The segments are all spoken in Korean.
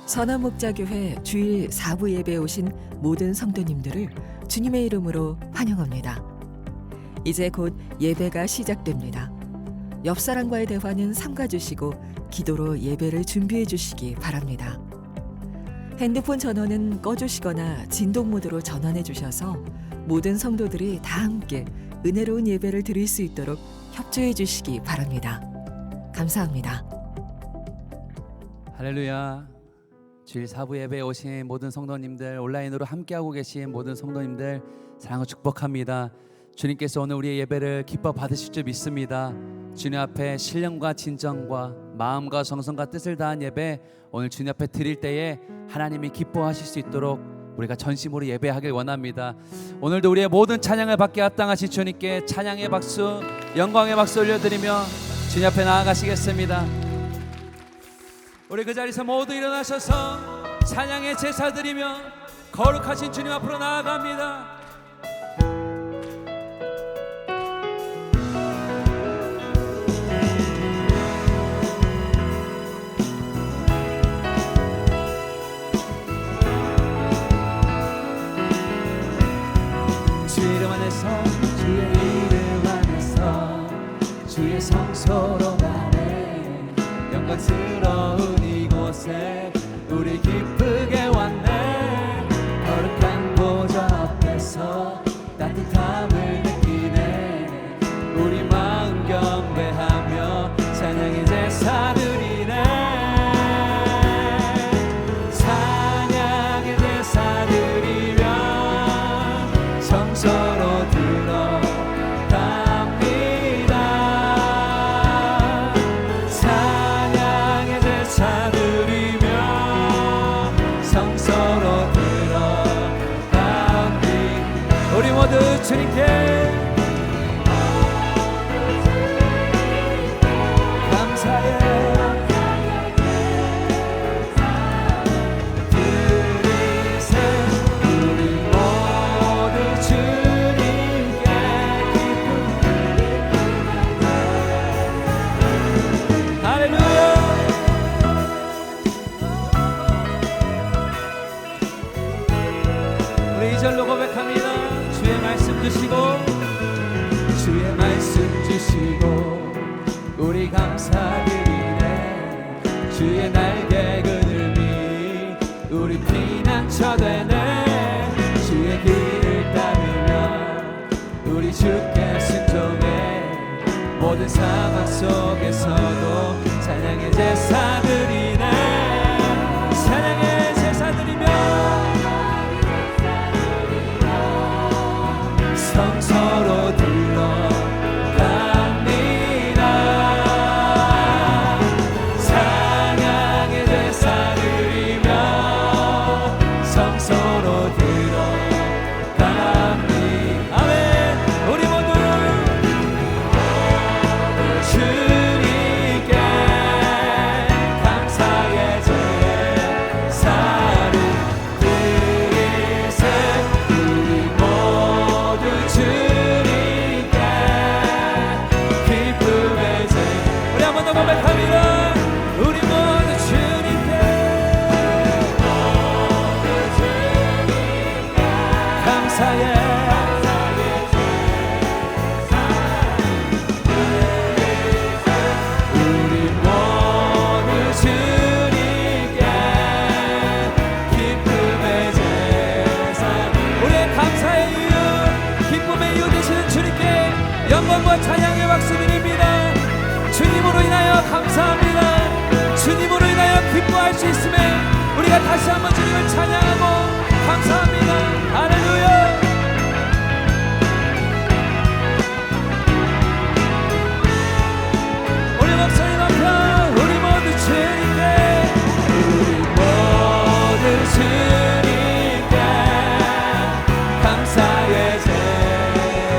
선한목자교회 주일 4부 예배에 오신 모든 성도님들을 주님의 이름으로 환영합니다. 이제 곧 예배가 시작됩니다. 옆 사람과의 대화는 삼가주시고 기도로 예배를 준비해 주시기 바랍니다. 핸드폰 전원은 꺼주시거나 진동 모드로 전환해 주셔서 모든 성도들이 다 함께 은혜로운 예배를 드릴 수 있도록 협조해 주시기 바랍니다. 감사합니다. 할렐루야. 주일 4부 예배에 오신 모든 성도님들, 온라인으로 함께하고 계신 모든 성도님들 사랑과 축복합니다. 주님께서 오늘 우리의 예배를 기뻐 받으실 줄 믿습니다. 주님 앞에 신령과 진정과 마음과 정성과 뜻을 다한 예배, 오늘 주님 앞에 드릴 때에 하나님이 기뻐하실 수 있도록 우리가 전심으로 예배하길 원합니다. 오늘도 우리의 모든 찬양을 받게 합당하신 주님께 찬양의 박수, 영광의 박수 올려드리며 주님 앞에 나아가시겠습니다. 우리 그 자리에서 모두 일어나셔서 찬양의 제사 드리며 거룩하신 주님 앞으로 나아갑니다. 주의 이름 안에서, 주의 이름 안에서, 주의 성소로 가네. 영광스러운 이곳에 우리 기쁘게 왔네. 거룩한 보좌 앞에서 따뜻함을 느끼네. 우리 마음 경배하며 찬양의 제사 드리네. 찬양의 제사 드리며 성소로 들어갑니다. 찬양의 제사 드리며 성소로 들어갑니다. 우리 모두 주님께 감사해 드리세. 우리 모두 주님께 기쁨. 할렐루야. 우리 이 절로 고백합니다. 주의 말씀 주시고, 주의 말씀 주시고 우리 감사드리네. 주의 날개 그늘이 우리 피난처 되네. 주의 길을 따르며 우리 주께 순종해. 모든 상황 속에서도 찬양의 제사 드리네. 찬양의 제사 드리며 성소로 들어갑니다. 찬양의 제사 드리며 성소로 들어갑니다. 아멘. 우리 모두 주님께 감사의 제사를 드리세. 우리 모두 주님께 기쁨의 제. 우리 한 번 더 고백합니다. 우리 모두 주님께 감사의 우리 모두 주님께 기쁨의 제사. 우리의 감사의 이유, 기쁨의 이유 되시는 주님께 영광과 찬양의 박수 드립니다. 주님으로 인하여 감사합니다. 주님으로 인하여 기뻐할 수 있음에 우리가 다시 한번 주님을 찬양하고 감사합니다. 할렐루야. 우리 목소리 높여 우리 모두 주님께, 우리 모두 주님께 감사의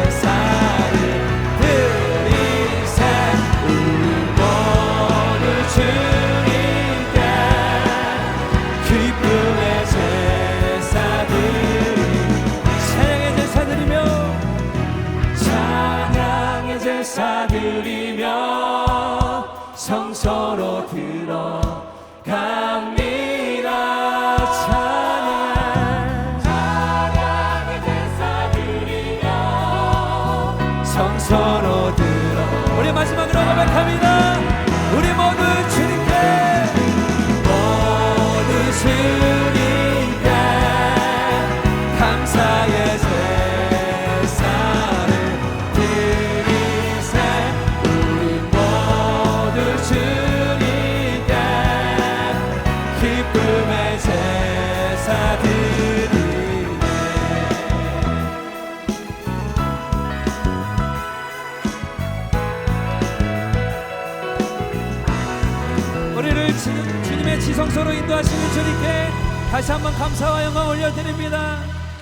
제사를 드리세. 우리 모두 주님께 기쁨의 제사 드리. 찬양의 제사 드리며 찬양의 제사 드리며 성소로 들어갑니다. 고백합니다. 우리 모두 주님께 모두 주님께 감사의 제사를 드리세. 우리 모두 주님께 기쁨의 제사 드리네. 우리를 주님의 지성소로 인도하시는 주님께 다시 한번 감사와 영광 올려드립니다.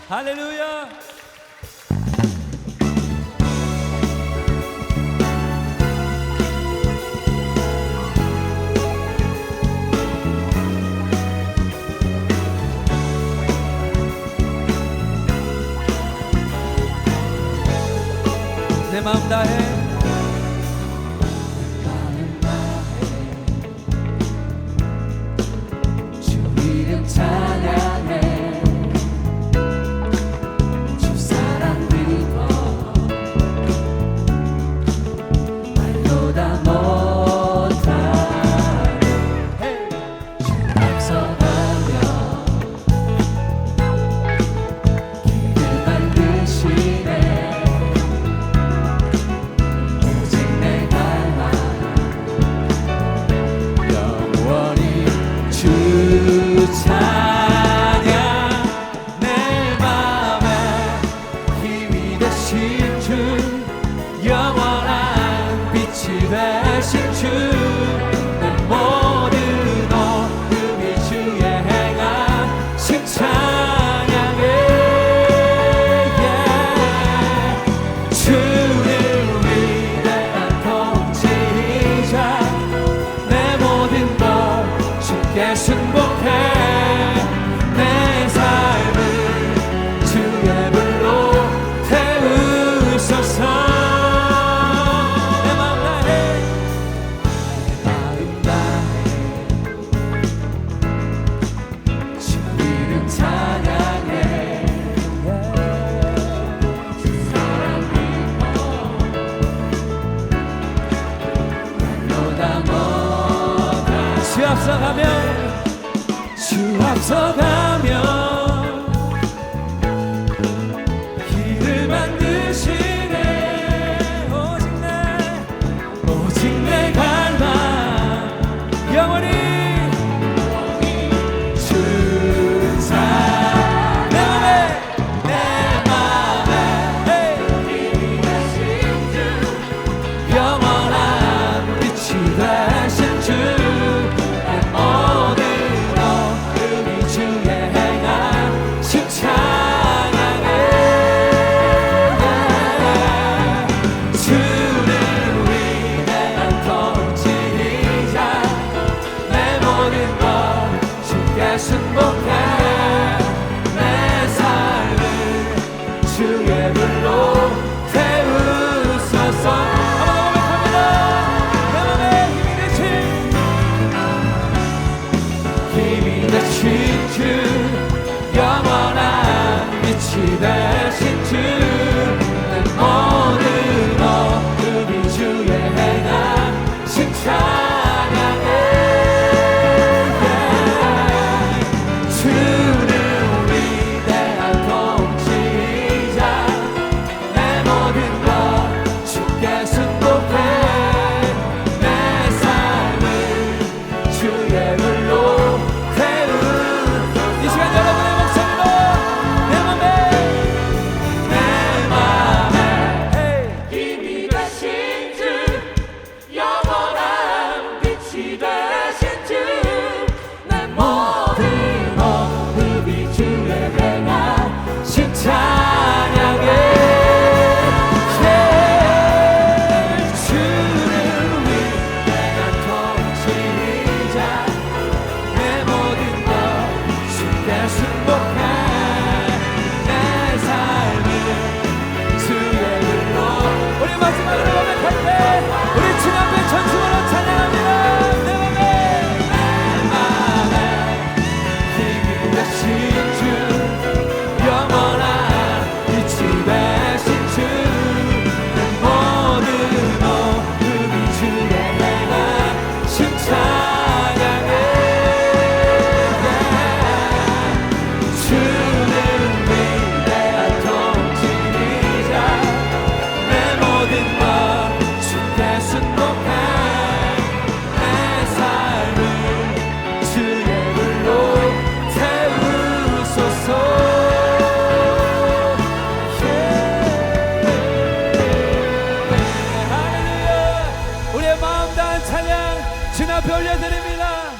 할렐루야. 내 마음 다해 찬양해. 주 사랑 깊어 말로 다 못하네. 주 앞서가며 길을 만드시네. 오직 내 갈망 영원히 주 찬양. 내 맘에 힘이 되신 주 영원한 빛이 되신 주 내 모든 어둠이 주의 행하신 찬양해. 주는 위대한 통치자 내 모든 것 주께 승복해. 내 삶을 주의 불로 태우소서. 내 마음 다해 주 이름 찬양해. 주 사랑 깊어 말로 다 못하. 주 앞서가며 주 앞서가며 길을 만드시네. 오직 내 갈망 영원히 준사. 내 맘에 힘이 되신 주 영원한 빛이 되신 주 내 모든 어둠이 주의 귀한 찬양 주님 앞에 올려드립니다.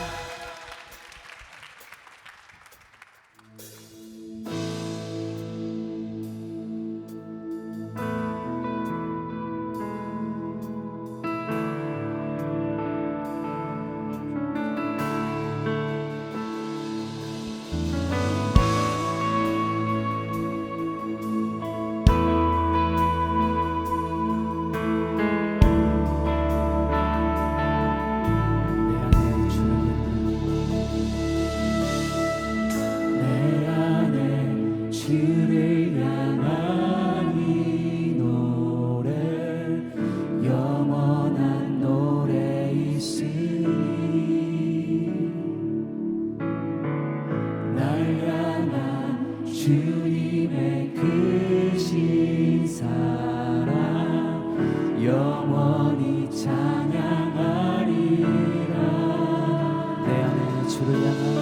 주를 향한 이 노래 영원한 노래 있으니 날 향한 주님의 크신 사랑 영원히 찬양하리라. 내 안에 주를 향한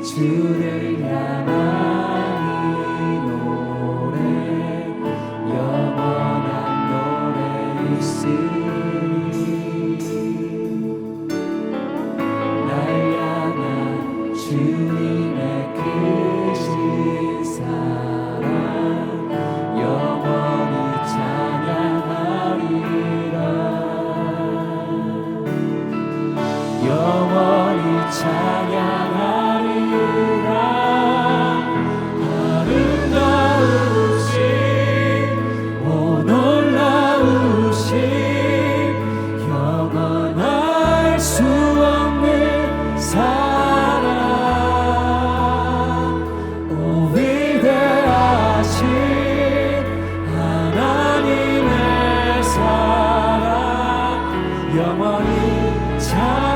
주를 향한 이 노래 영원한 노래 있으니 날 향한 주님의 크신 사랑 영원히 찬양하리라. 영원히 찬양하리라. 아름다우신 오 놀라우신 영원할 수 없는 사랑 오 위대하신 하나님의 사랑 영원히 찬양하리.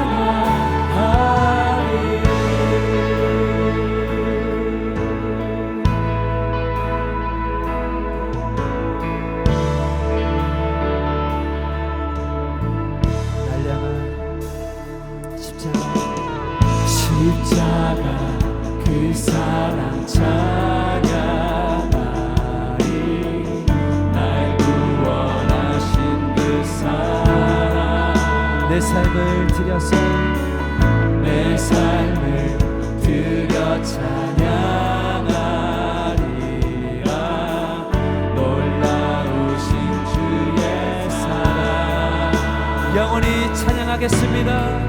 십자가 그 사랑 찬양하리. 날 구원하신 그 사랑 내 삶을 드려서 내 삶을 드려 찬양하리라. 놀라우신 주의 사랑 영원히 찬양하겠습니다.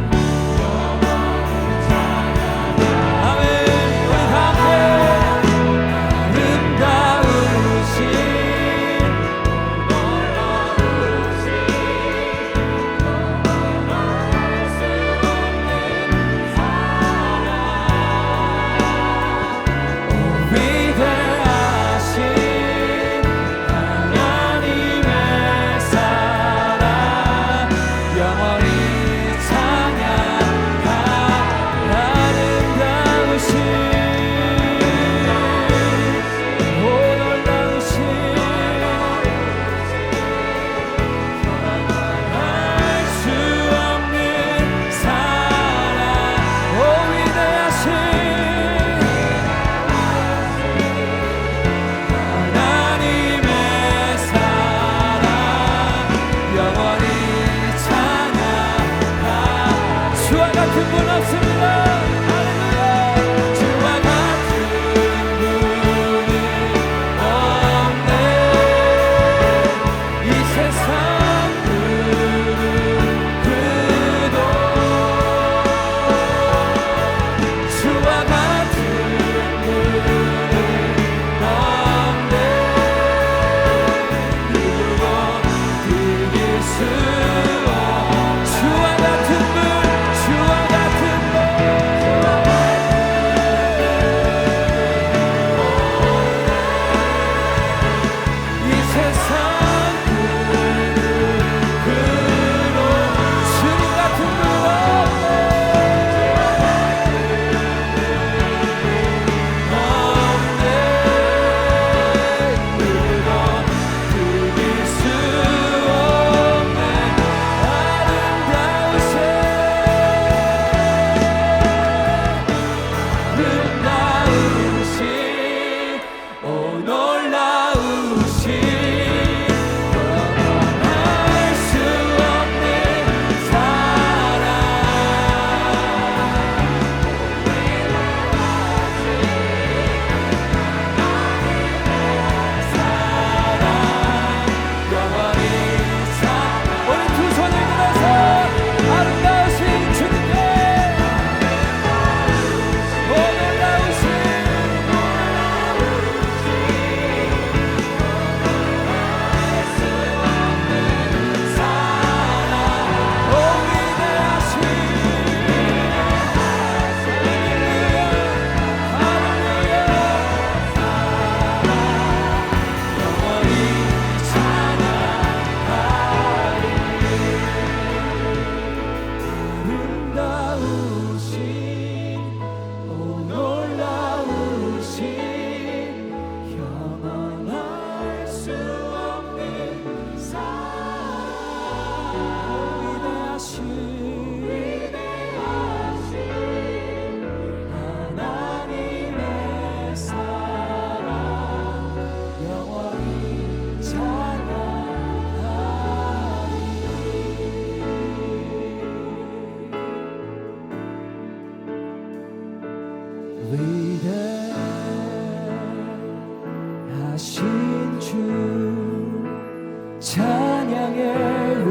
찬양의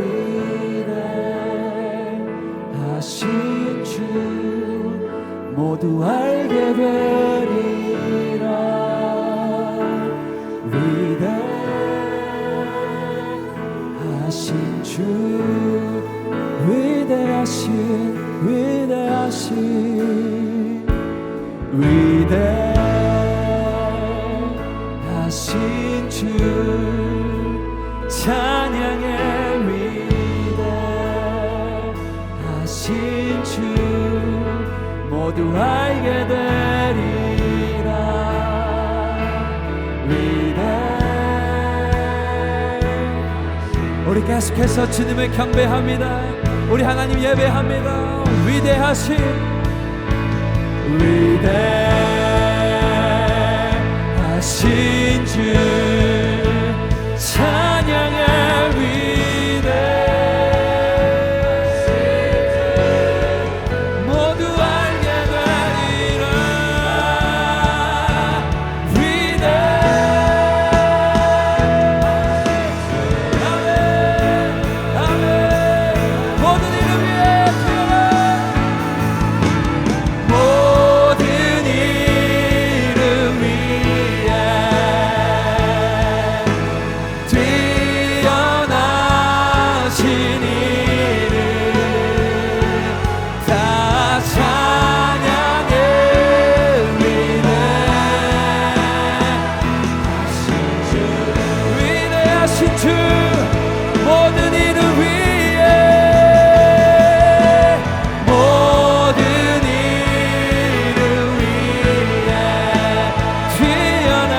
위대하신 주 모두 알게 되리라. 위대하신 주 위대하신 주 찬양의 위대하신 주 모두 알게 되리라. 우리 계속해서 주님을 경배합니다. 우리 하나님 예배합니다. 위대하신 주 찬양의 위대 모두 알게 되리라. 위대 아멘 모든 이름 위에 뛰어라. 모든 이름 위에 뛰어나신 이름 다 찬양의 위대하신 주 모든 이름 위에 모든 이름 위에 뛰어나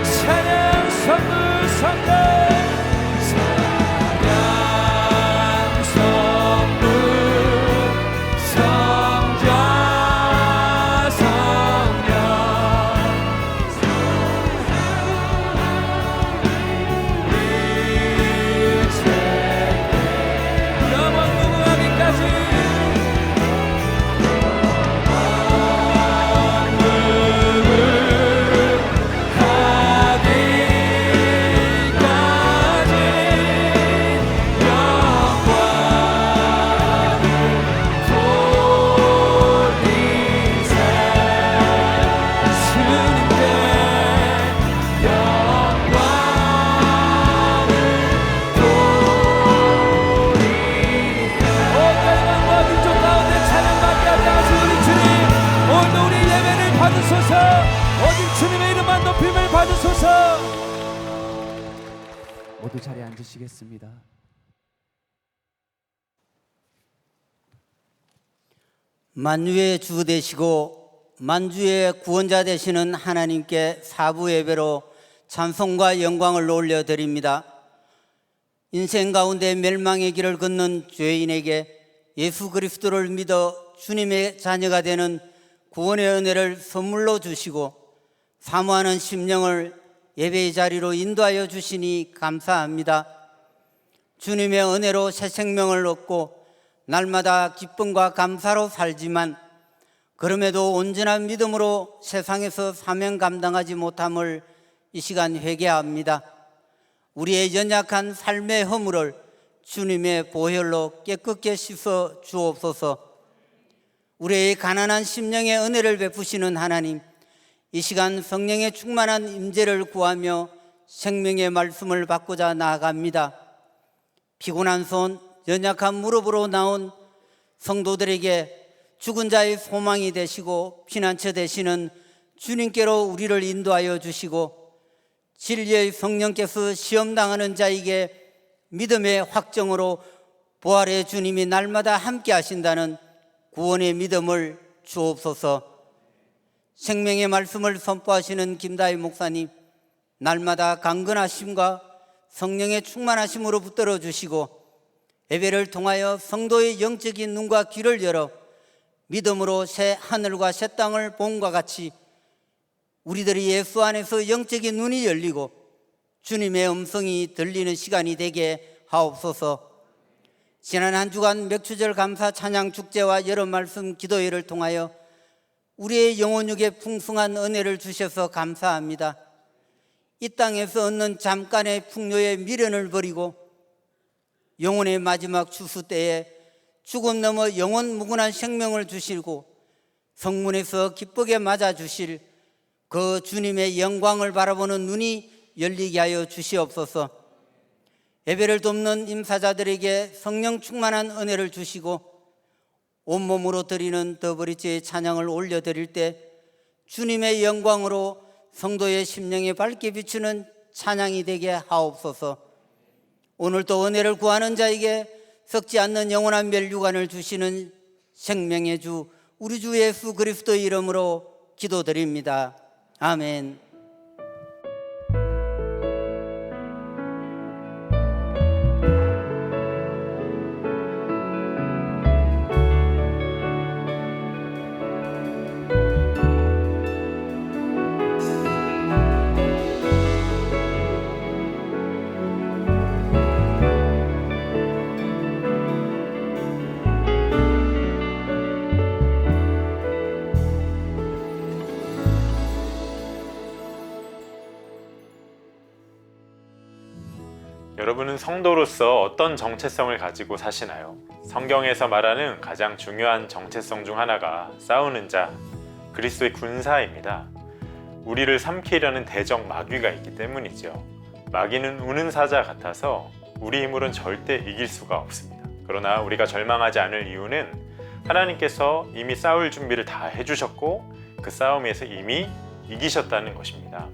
찬양 선물 선물 성자 성령 영원 무궁하기까지 오직 주님의 이름만 높임을 받으소서. 모두 자리에 앉으시겠습니다. 만유의 주 되시고 만주의 구원자 되시는 하나님께 사부 예배로 찬송과 영광을 올려드립니다. 인생 가운데 멸망의 길을 걷는 죄인에게 예수 그리스도를 믿어 주님의 자녀가 되는 구원의 은혜를 선물로 주시고 사모하는 심령을 예배의 자리로 인도하여 주시니 감사합니다. 주님의 은혜로 새 생명을 얻고 날마다 기쁨과 감사로 살지만 그럼에도 온전한 믿음으로 세상에서 사명 감당하지 못함을 이 시간 회개합니다. 우리의 연약한 삶의 허물을 주님의 보혈로 깨끗게 씻어 주옵소서. 우리의 가난한 심령의 은혜를 베푸시는 하나님, 이 시간 성령의 충만한 임재를 구하며 생명의 말씀을 받고자 나아갑니다. 피곤한 손, 연약한 무릎으로 나온 성도들에게 죽은 자의 소망이 되시고 피난처 되시는 주님께로 우리를 인도하여 주시고 진리의 성령께서 시험당하는 자에게 믿음의 확정으로 부활의 주님이 날마다 함께 하신다는 구원의 믿음을 주옵소서. 생명의 말씀을 선포하시는 김다희 목사님, 날마다 강건하심과 성령의 충만하심으로 붙들어 주시고 예배를 통하여 성도의 영적인 눈과 귀를 열어 믿음으로 새 하늘과 새 땅을 봄과 같이 우리들이 예수 안에서 영적인 눈이 열리고 주님의 음성이 들리는 시간이 되게 하옵소서. 지난 한 주간 맥주절 감사 찬양 축제와 여러 말씀 기도회를 통하여 우리의 영혼육에 풍성한 은혜를 주셔서 감사합니다. 이 땅에서 얻는 잠깐의 풍요에 미련을 버리고 영혼의 마지막 추수 때에 죽음 넘어 영원 무궁한 생명을 주시고 성문에서 기쁘게 맞아주실 그 주님의 영광을 바라보는 눈이 열리게 하여 주시옵소서. 예배를 돕는 임사자들에게 성령 충만한 은혜를 주시고 온몸으로 드리는 더브리지의 찬양을 올려드릴 때 주님의 영광으로 성도의 심령에 밝게 비추는 찬양이 되게 하옵소서. 오늘도 은혜를 구하는 자에게 썩지 않는 영원한 멸류관을 주시는 생명의 주 우리 주 예수 그리스도의 이름으로 기도드립니다. 아멘. 여러분은 성도로서 어떤 정체성을 가지고 사시나요? 성경에서 말하는 가장 중요한 정체성 중 하나가 싸우는 자, 그리스도의 군사입니다. 우리를 삼키려는 대적 마귀가 있기 때문이죠. 마귀는 우는 사자 같아서 우리 힘으로는 절대 이길 수가 없습니다. 그러나 우리가 절망하지 않을 이유는 하나님께서 이미 싸울 준비를 다 해주셨고 그 싸움에서 이미 이기셨다는 것입니다.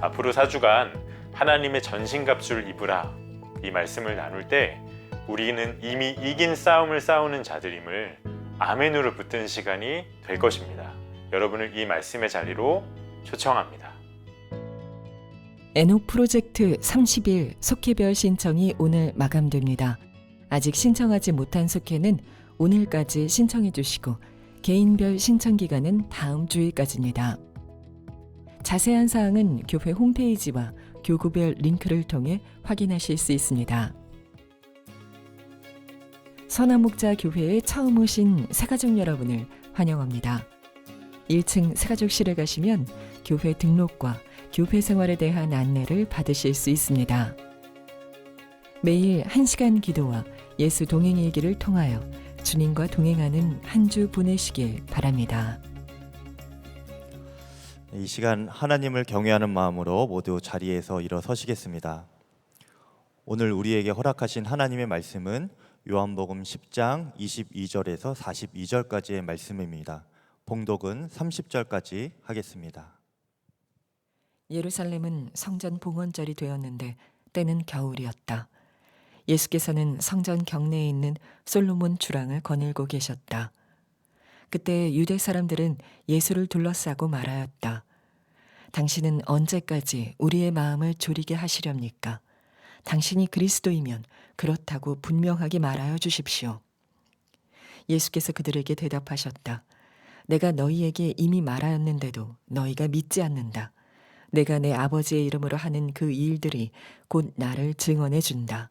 앞으로 4주간 하나님의 전신갑주를 입으라 이 말씀을 나눌 때 우리는 이미 이긴 싸움을 싸우는 자들임을 아멘으로 붙든 시간이 될 것입니다. 여러분을 이 말씀의 자리로 초청합니다. 에녹 프로젝트 30일 속회별 신청이 오늘 마감됩니다. 아직 신청하지 못한 속회는 오늘까지 신청해 주시고 개인별 신청 기간은 다음 주일까지입니다. 자세한 사항은 교회 홈페이지와 교구별 링크를 통해 확인하실 수 있습니다. 선한목자 교회에 처음 오신 새가족 여러분을 환영합니다. 1층 새가족실에 가시면 교회 등록과 교회 생활에 대한 안내를 받으실 수 있습니다. 매일 1시간 기도와 예수 동행 일기를 통하여 주님과 동행하는 한 주 보내시길 바랍니다. 이 시간 하나님을 경외하는 마음으로 모두 자리에서 일어서시겠습니다. 오늘 우리에게 허락하신 하나님의 말씀은 요한복음 10장 22절에서 42절까지의 말씀입니다. 봉독은 30절까지 하겠습니다. 예루살렘은 성전 봉헌절이 되었는데 때는 겨울이었다. 예수께서는 성전 경내에 있는 솔로몬 주랑을 거닐고 계셨다. 그때 유대 사람들은 예수를 둘러싸고 말하였다. 당신은 언제까지 우리의 마음을 졸이게 하시렵니까? 당신이 그리스도이면 그렇다고 분명하게 말하여 주십시오. 예수께서 그들에게 대답하셨다. 내가 너희에게 이미 말하였는데도 너희가 믿지 않는다. 내가 내 아버지의 이름으로 하는 그 일들이 곧 나를 증언해 준다.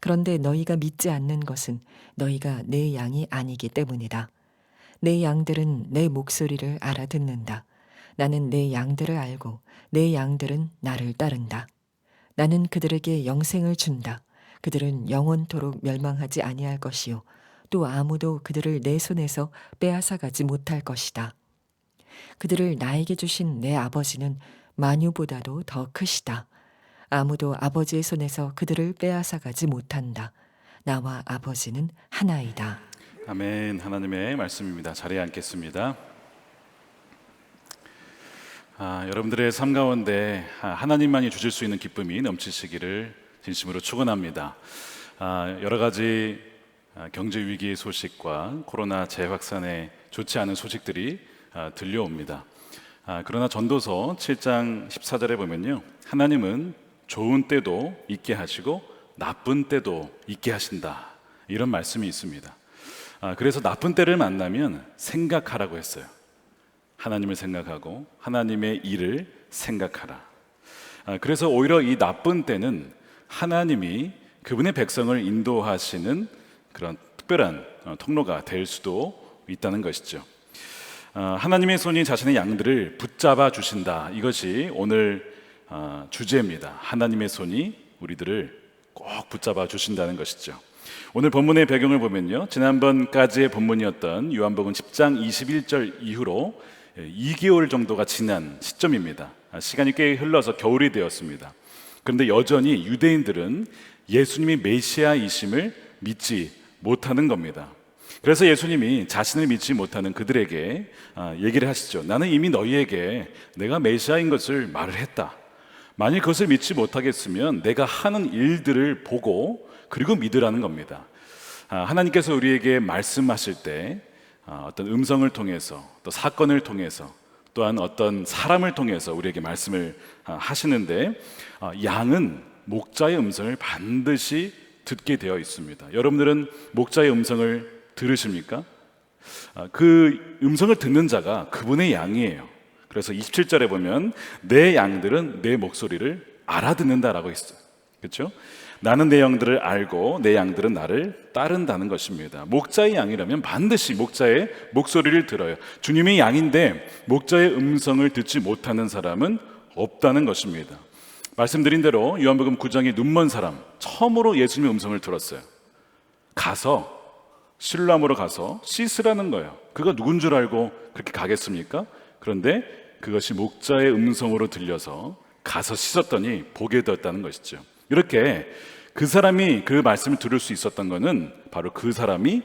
그런데 너희가 믿지 않는 것은 너희가 내 양이 아니기 때문이다. 내 양들은 내 목소리를 알아듣는다. 나는 내 양들을 알고 내 양들은 나를 따른다. 나는 그들에게 영생을 준다. 그들은 영원토록 멸망하지 아니할 것이요 또 아무도 그들을 내 손에서 빼앗아가지 못할 것이다. 그들을 나에게 주신 내 아버지는 만유보다도 더 크시다. 아무도 아버지의 손에서 그들을 빼앗아가지 못한다. 나와 아버지는 하나이다. 아멘. 하나님의 말씀입니다. 자리에 앉겠습니다. 여러분들의 삶 가운데 하나님만이 주실 수 있는 기쁨이 넘치시기를 진심으로 축원합니다. 여러 가지 경제 위기의 소식과 코로나 재확산의 좋지 않은 소식들이 들려옵니다. 그러나 전도서 7장 14절에 보면요, 하나님은 좋은 때도 있게 하시고 나쁜 때도 있게 하신다, 이런 말씀이 있습니다. 그래서 나쁜 때를 만나면 생각하라고 했어요. 하나님을 생각하고 하나님의 일을 생각하라. 그래서 오히려 이 나쁜 때는 하나님이 그분의 백성을 인도하시는 그런 특별한 통로가 될 수도 있다는 것이죠. 하나님의 손이 자신의 양들을 붙잡아 주신다. 이것이 오늘 주제입니다. 하나님의 손이 우리들을 꼭 붙잡아 주신다는 것이죠. 오늘 본문의 배경을 보면요, 지난번까지의 본문이었던 요한복음 10장 21절 이후로 2개월 정도가 지난 시점입니다. 시간이 꽤 흘러서 겨울이 되었습니다. 그런데 여전히 유대인들은 예수님이 메시아이심을 믿지 못하는 겁니다. 그래서 예수님이 자신을 믿지 못하는 그들에게 얘기를 하시죠. 나는 이미 너희에게 내가 메시아인 것을 말을 했다. 만일 그것을 믿지 못하겠으면 내가 하는 일들을 보고 그리고 믿으라는 겁니다. 하나님께서 우리에게 말씀하실 때 어떤 음성을 통해서, 또 사건을 통해서, 또한 어떤 사람을 통해서 우리에게 말씀을 하시는데, 양은 목자의 음성을 반드시 듣게 되어 있습니다. 여러분들은 목자의 음성을 들으십니까? 그 음성을 듣는 자가 그분의 양이에요. 그래서 27절에 보면 내 양들은 내 목소리를 알아듣는다라고 했어요. 그렇죠? 나는 내 양들을 알고 내 양들은 나를 따른다는 것입니다. 목자의 양이라면 반드시 목자의 목소리를 들어요. 주님의 양인데 목자의 음성을 듣지 못하는 사람은 없다는 것입니다. 말씀드린 대로 요한복음 9장의 눈먼 사람, 처음으로 예수님의 음성을 들었어요. 가서 실로암으로 가서 씻으라는 거예요. 그가 누군 줄 알고 그렇게 가겠습니까? 그런데 그것이 목자의 음성으로 들려서 가서 씻었더니 보게 되었다는 것이죠. 이렇게 그 사람이 그 말씀을 들을 수 있었던 것은 바로 그 사람이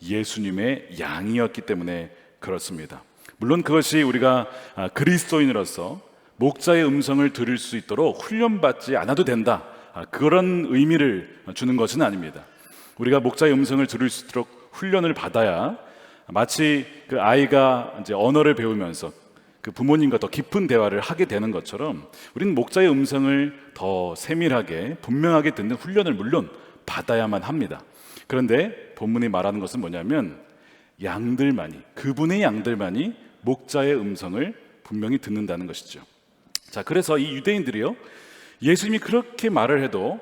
예수님의 양이었기 때문에 그렇습니다. 물론 그것이 우리가 그리스도인으로서 목자의 음성을 들을 수 있도록 훈련받지 않아도 된다, 그런 의미를 주는 것은 아닙니다. 우리가 목자의 음성을 들을 수 있도록 훈련을 받아야, 마치 그 아이가 이제 언어를 배우면서 그 부모님과 더 깊은 대화를 하게 되는 것처럼 우리는 목자의 음성을 더 세밀하게 분명하게 듣는 훈련을 물론 받아야만 합니다. 그런데 본문이 말하는 것은 뭐냐면 양들만이, 그분의 양들만이 목자의 음성을 분명히 듣는다는 것이죠. 자, 그래서 이 유대인들이요, 예수님이 그렇게 말을 해도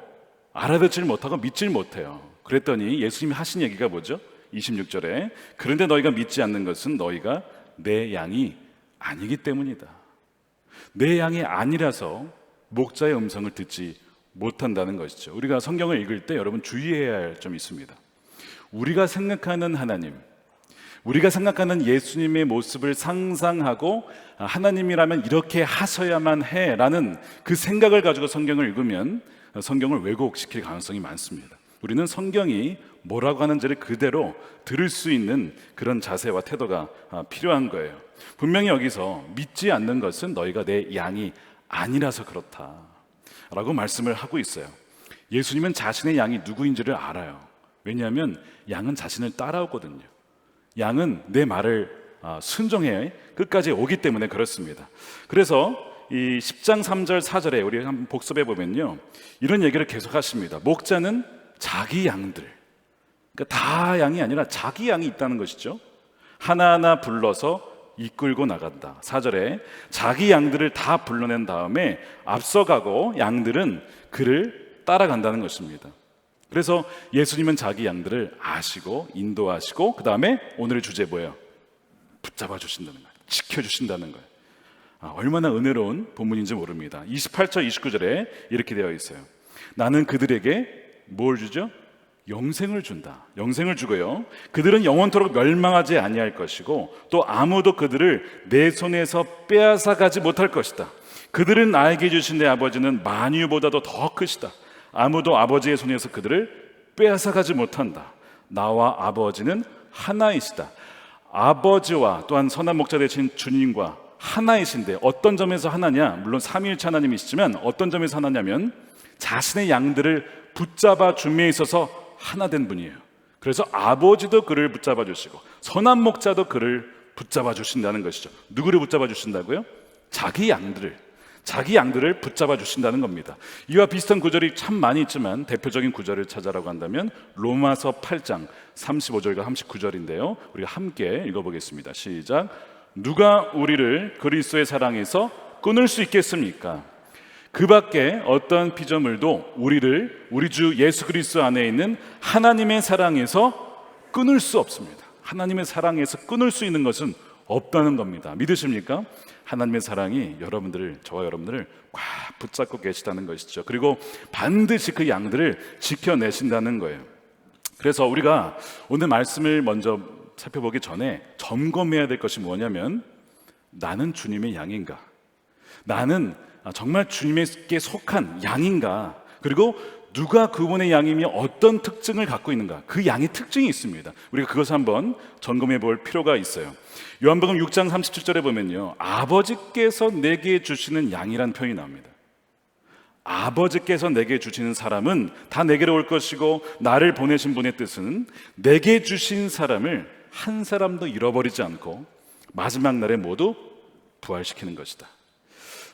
알아듣질 못하고 믿질 못해요. 그랬더니 예수님이 하신 얘기가 뭐죠? 26절에 그런데 너희가 믿지 않는 것은 너희가 내 양이 아니기 때문이다. 내 양이 아니라서 목자의 음성을 듣지 못한다는 것이죠. 우리가 성경을 읽을 때 여러분 주의해야 할 점이 있습니다. 우리가 생각하는 하나님, 우리가 생각하는 예수님의 모습을 상상하고 하나님이라면 이렇게 하셔야만 해라는 그 생각을 가지고 성경을 읽으면 성경을 왜곡시킬 가능성이 많습니다. 우리는 성경이 뭐라고 하는지를 그대로 들을 수 있는 그런 자세와 태도가 필요한 거예요. 분명히 여기서 믿지 않는 것은 너희가 내 양이 아니라서 그렇다 라고 말씀을 하고 있어요. 예수님은 자신의 양이 누구인지를 알아요. 왜냐하면 양은 자신을 따라오거든요. 양은 내 말을 순종해 끝까지 오기 때문에 그렇습니다. 그래서 이 10장 3절 4절에 우리 한번 복습해 보면요, 이런 얘기를 계속 하십니다. 목자는 자기 양들, 그러니까 다 양이 아니라 자기 양이 있다는 것이죠. 하나하나 불러서 이끌고 나간다. 4절에 자기 양들을 다 불러낸 다음에 앞서가고 양들은 그를 따라간다는 것입니다. 그래서 예수님은 자기 양들을 아시고 인도하시고 그 다음에 오늘의 주제 뭐예요? 붙잡아 주신다는 거예요. 지켜주신다는 거예요. 얼마나 은혜로운 본문인지 모릅니다. 28절 29절에 이렇게 되어 있어요. 나는 그들에게 뭘 주죠? 영생을 준다. 영생을 주고요, 그들은 영원토록 멸망하지 아니할 것이고 또 아무도 그들을 내 손에서 빼앗아 가지 못할 것이다. 그들은 나에게 주신 내 아버지는 만유보다도 더 크시다. 아무도 아버지의 손에서 그들을 빼앗아 가지 못한다. 나와 아버지는 하나이시다. 아버지와 또한 선한 목자 되신 주님과 하나이신데 어떤 점에서 하나냐? 물론 삼위일체 하나님이시지만 어떤 점에서 하나냐면 자신의 양들을 붙잡아 줌에 있어서 하나 된 분이에요. 그래서 아버지도 그를 붙잡아 주시고 선한 목자도 그를 붙잡아 주신다는 것이죠. 누구를 붙잡아 주신다고요? 자기 양들을 붙잡아 주신다는 겁니다. 이와 비슷한 구절이 참 많이 있지만 대표적인 구절을 찾아라고 한다면 로마서 8장 35절과 39절인데요 우리가 함께 읽어보겠습니다. 시작. 누가 우리를 그리스도의 사랑에서 끊을 수 있겠습니까? 그 밖에 어떤 피조물도 우리 주 예수 그리스도 안에 있는 하나님의 사랑에서 끊을 수 없습니다. 하나님의 사랑에서 끊을 수 있는 것은 없다는 겁니다. 믿으십니까? 하나님의 사랑이 저와 여러분들을 꽉 붙잡고 계시다는 것이죠. 그리고 반드시 그 양들을 지켜내신다는 거예요. 그래서 우리가 오늘 말씀을 먼저 살펴보기 전에 점검해야 될 것이 뭐냐면, 나는 주님의 양인가? 나는 정말 주님께 속한 양인가? 그리고 누가 그분의 양이며 어떤 특징을 갖고 있는가? 그 양의 특징이 있습니다. 우리가 그것을 한번 점검해 볼 필요가 있어요. 요한복음 6장 37절에 보면요, 아버지께서 내게 주시는 양이란 표현이 나옵니다. 아버지께서 내게 주시는 사람은 다 내게로 올 것이고, 나를 보내신 분의 뜻은 내게 주신 사람을 한 사람도 잃어버리지 않고 마지막 날에 모두 부활시키는 것이다.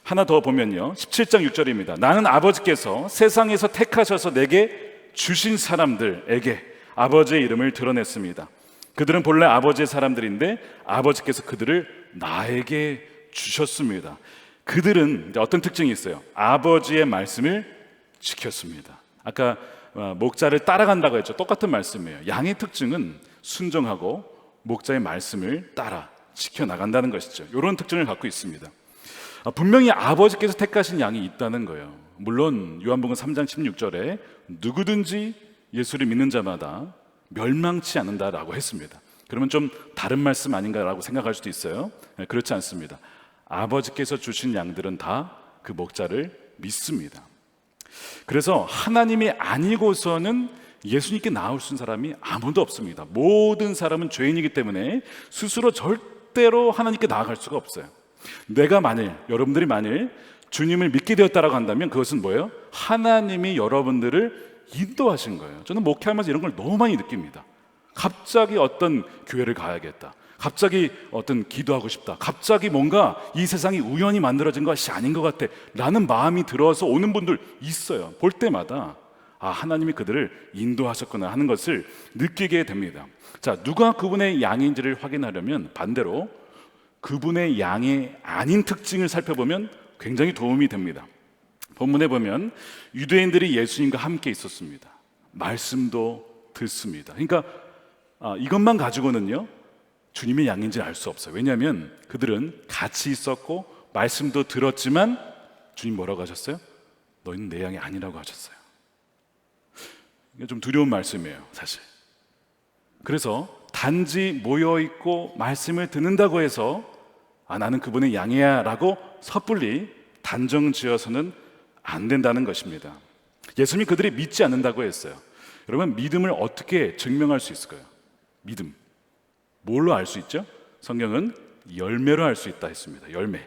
하나 더 보면요, 17장 6절입니다. 나는 아버지께서 세상에서 택하셔서 내게 주신 사람들에게 아버지의 이름을 드러냈습니다. 그들은 본래 아버지의 사람들인데 아버지께서 그들을 나에게 주셨습니다. 그들은 어떤 특징이 있어요? 아버지의 말씀을 지켰습니다. 아까 목자를 따라간다고 했죠. 똑같은 말씀이에요. 양의 특징은 순종하고 목자의 말씀을 따라 지켜나간다는 것이죠. 이런 특징을 갖고 있습니다. 분명히 아버지께서 택하신 양이 있다는 거예요. 물론 요한복음 3장 16절에 누구든지 예수를 믿는 자마다 멸망치 않는다라고 했습니다. 그러면 좀 다른 말씀 아닌가라고 생각할 수도 있어요. 그렇지 않습니다. 아버지께서 주신 양들은 다 그 목자를 믿습니다. 그래서 하나님이 아니고서는 예수님께 나올 수 있는 사람이 아무도 없습니다. 모든 사람은 죄인이기 때문에 스스로 절대로 하나님께 나아갈 수가 없어요. 여러분들이 만일 주님을 믿게 되었다라고 한다면 그것은 뭐예요? 하나님이 여러분들을 인도하신 거예요. 저는 목회하면서 이런 걸 너무 많이 느낍니다. 갑자기 어떤 교회를 가야겠다, 갑자기 어떤 기도하고 싶다, 갑자기 뭔가 이 세상이 우연히 만들어진 것이 아닌 것 같아 라는 마음이 들어서 오는 분들 있어요. 볼 때마다 하나님이 그들을 인도하셨구나 하는 것을 느끼게 됩니다. 자, 누가 그분의 양인지를 확인하려면 반대로 그분의 양이 아닌 특징을 살펴보면 굉장히 도움이 됩니다. 본문에 보면 유대인들이 예수님과 함께 있었습니다. 말씀도 듣습니다. 그러니까 이것만 가지고는요, 주님의 양인지를 알 수 없어요. 왜냐하면 그들은 같이 있었고 말씀도 들었지만 주님 뭐라고 하셨어요? 너희는 내 양이 아니라고 하셨어요. 이게 좀 두려운 말씀이에요, 사실. 그래서 단지 모여있고 말씀을 듣는다고 해서 나는 그분의 양이야 라고 섣불리 단정지어서는 안 된다는 것입니다. 예수님이 그들이 믿지 않는다고 했어요. 여러분, 믿음을 어떻게 증명할 수 있을까요? 믿음 뭘로 알 수 있죠? 성경은 열매로 알 수 있다 했습니다. 열매.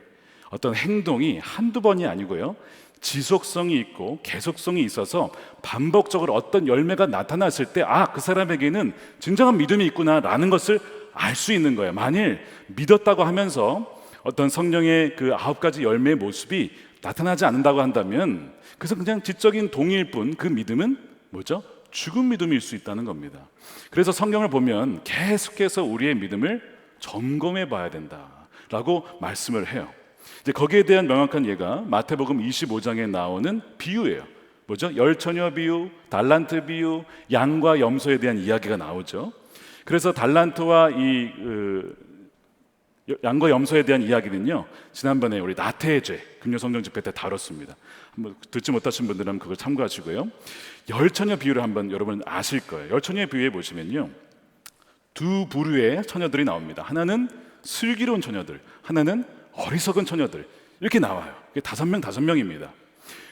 어떤 행동이 한두 번이 아니고요, 지속성이 있고 계속성이 있어서 반복적으로 어떤 열매가 나타났을 때 그 사람에게는 진정한 믿음이 있구나라는 것을 알 수 있는 거예요. 만일 믿었다고 하면서 어떤 성령의 그 9가지 열매의 모습이 나타나지 않는다고 한다면 그래서 그냥 지적인 동의일 뿐, 그 믿음은 뭐죠? 죽은 믿음일 수 있다는 겁니다. 그래서 성경을 보면 계속해서 우리의 믿음을 점검해 봐야 된다라고 말씀을 해요. 이제 거기에 대한 명확한 예가 마태복음 25장에 나오는 비유예요. 뭐죠? 열처녀 비유, 달란트 비유, 양과 염소에 대한 이야기가 나오죠. 그래서 달란트와 양과 염소에 대한 이야기는요, 지난번에 우리 나태의 죄 금요성경 집회 때 다뤘습니다. 한번 듣지 못하신 분들은 그걸 참고하시고요. 열처녀 비유를 한번 여러분 아실 거예요. 열처녀의 비유에 보시면요, 두 부류의 처녀들이 나옵니다. 하나는 슬기로운 처녀들, 하나는 어리석은 처녀들, 이렇게 나와요. 5명입니다.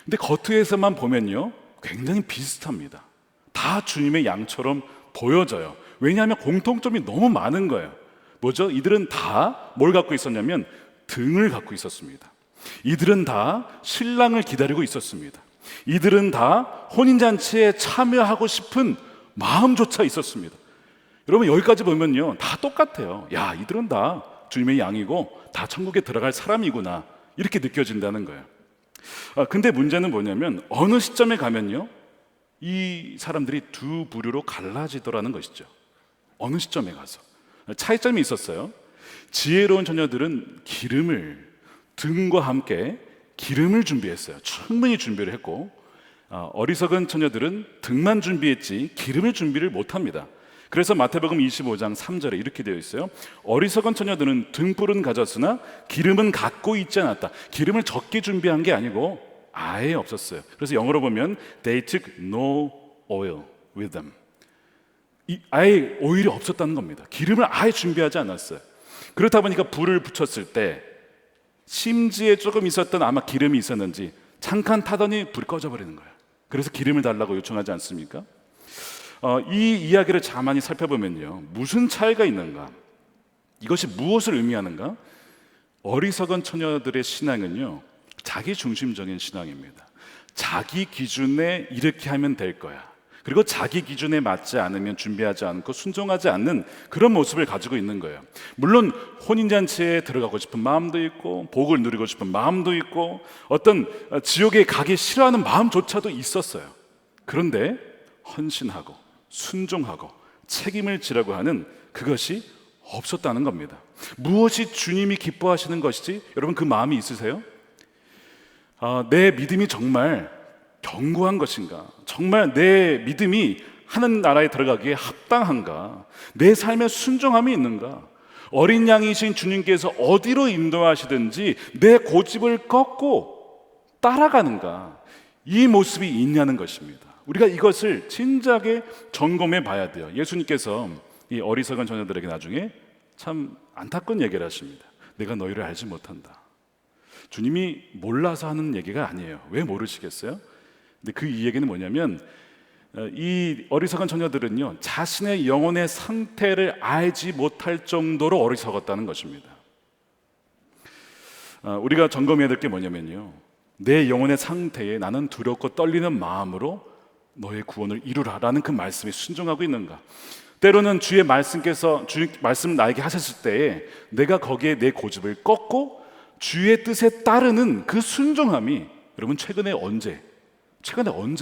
근데 겉에서만 보면요, 굉장히 비슷합니다. 다 주님의 양처럼 보여져요. 왜냐하면 공통점이 너무 많은 거예요. 뭐죠? 이들은 다 뭘 갖고 있었냐면 등을 갖고 있었습니다. 이들은 다 신랑을 기다리고 있었습니다. 이들은 다 혼인잔치에 참여하고 싶은 마음조차 있었습니다. 여러분, 여기까지 보면요, 다 똑같아요. 이들은 다 주님의 양이고 다 천국에 들어갈 사람이구나, 이렇게 느껴진다는 거예요. 근데 문제는 뭐냐면 어느 시점에 가면요, 이 사람들이 두 부류로 갈라지더라는 것이죠. 어느 시점에 가서 차이점이 있었어요. 지혜로운 처녀들은 기름을 등과 함께 기름을 준비했어요. 충분히 준비를 했고 어리석은 처녀들은 등만 준비했지 기름을 준비를 못합니다. 그래서 마태복음 25장 3절에 이렇게 되어 있어요. 어리석은 처녀들은 등불은 가졌으나 기름은 갖고 있지 않았다. 기름을 적게 준비한 게 아니고 아예 없었어요. 그래서 영어로 보면 They took no oil with them. 아예 오일이 없었다는 겁니다. 기름을 아예 준비하지 않았어요. 그렇다 보니까 불을 붙였을 때 심지에 조금 있었던 아마 기름이 있었는지 잠깐 타더니 불이 꺼져버리는 거예요. 그래서 기름을 달라고 요청하지 않습니까? 이 이야기를 가만히 살펴보면요, 무슨 차이가 있는가? 이것이 무엇을 의미하는가? 어리석은 처녀들의 신앙은요, 자기 중심적인 신앙입니다. 자기 기준에 이렇게 하면 될 거야. 그리고 자기 기준에 맞지 않으면 준비하지 않고 순종하지 않는 그런 모습을 가지고 있는 거예요. 물론 혼인잔치에 들어가고 싶은 마음도 있고 복을 누리고 싶은 마음도 있고 어떤 지옥에 가기 싫어하는 마음조차도 있었어요. 그런데 헌신하고 순종하고 책임을 지라고 하는 그것이 없었다는 겁니다. 무엇이 주님이 기뻐하시는 것이지? 여러분 그 마음이 있으세요? 내 믿음이 정말 견고한 것인가? 정말 내 믿음이 하나님 나라에 들어가기에 합당한가? 내 삶에 순종함이 있는가? 어린 양이신 주님께서 어디로 인도하시든지 내 고집을 꺾고 따라가는가? 이 모습이 있냐는 것입니다. 우리가 이것을 진작에 점검해 봐야 돼요. 예수님께서 이 어리석은 처녀들에게 나중에 참 안타까운 얘기를 하십니다. 내가 너희를 알지 못한다. 주님이 몰라서 하는 얘기가 아니에요. 왜 모르시겠어요? 근데 그 이 얘기는 뭐냐면 이 어리석은 처녀들은요, 자신의 영혼의 상태를 알지 못할 정도로 어리석었다는 것입니다. 우리가 점검해야 될 게 뭐냐면요, 내 영혼의 상태에 나는 두렵고 떨리는 마음으로 너의 구원을 이루라라는 그 말씀에 순종하고 있는가? 때로는 주의 말씀께서 주의 말씀 나에게 하셨을 때에 내가 거기에 내 고집을 꺾고 주의 뜻에 따르는 그 순종함이 여러분 최근에 언제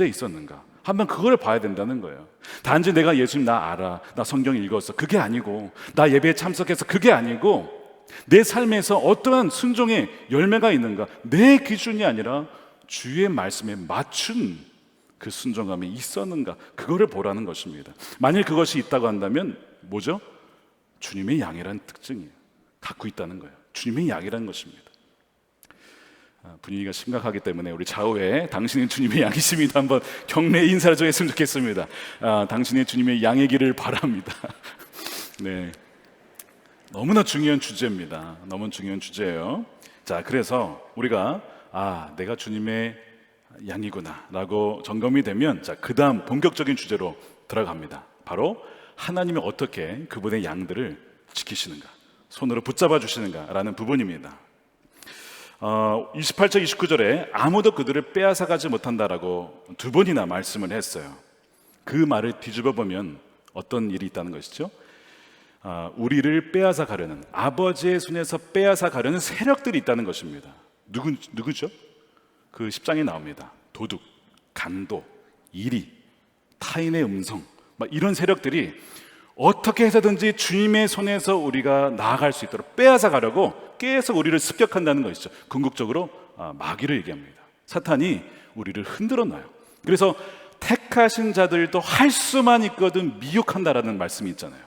있었는가? 한번 그걸 봐야 된다는 거예요. 단지 내가 예수님 나 알아, 나 성경 읽었어, 그게 아니고, 나 예배에 참석해서 그게 아니고, 내 삶에서 어떠한 순종의 열매가 있는가? 내 기준이 아니라 주의 말씀에 맞춘 그 순종함이 있었는가? 그거를 보라는 것입니다. 만일 그것이 있다고 한다면 뭐죠? 주님의 양이라는 특징이에요. 갖고 있다는 거예요. 주님의 양이라는 것입니다. 분위기가 심각하기 때문에 우리 좌우에 당신은 주님의 양이십니다 한번 격려 인사를 좀 했으면 좋겠습니다. 당신의 주님의 양의 길을 바랍니다. 네, 너무나 중요한 주제입니다. 너무 중요한 주제예요. 자, 그래서 우리가 내가 주님의 양이구나 라고 점검이 되면, 자, 그 다음 본격적인 주제로 들어갑니다. 바로 하나님이 어떻게 그분의 양들을 지키시는가, 손으로 붙잡아 주시는가 라는 부분입니다. 28절 29절에 아무도 그들을 빼앗아가지 못한다라고 두 번이나 말씀을 했어요. 그 말을 뒤집어 보면 어떤 일이 있다는 것이죠? 우리를 빼앗아 가려는, 아버지의 손에서 빼앗아 가려는 세력들이 있다는 것입니다. 누구죠? 그 10장에 나옵니다. 도둑, 강도, 이리, 타인의 음성, 이런 세력들이 어떻게 해서든지 주님의 손에서 우리가 나아갈 수 있도록 빼앗아 가려고 계속 우리를 습격한다는 것이죠. 궁극적으로 마귀를 얘기합니다. 사탄이 우리를 흔들어 놔요. 그래서 택하신 자들도 할 수만 있거든 미혹한다라는 말씀이 있잖아요.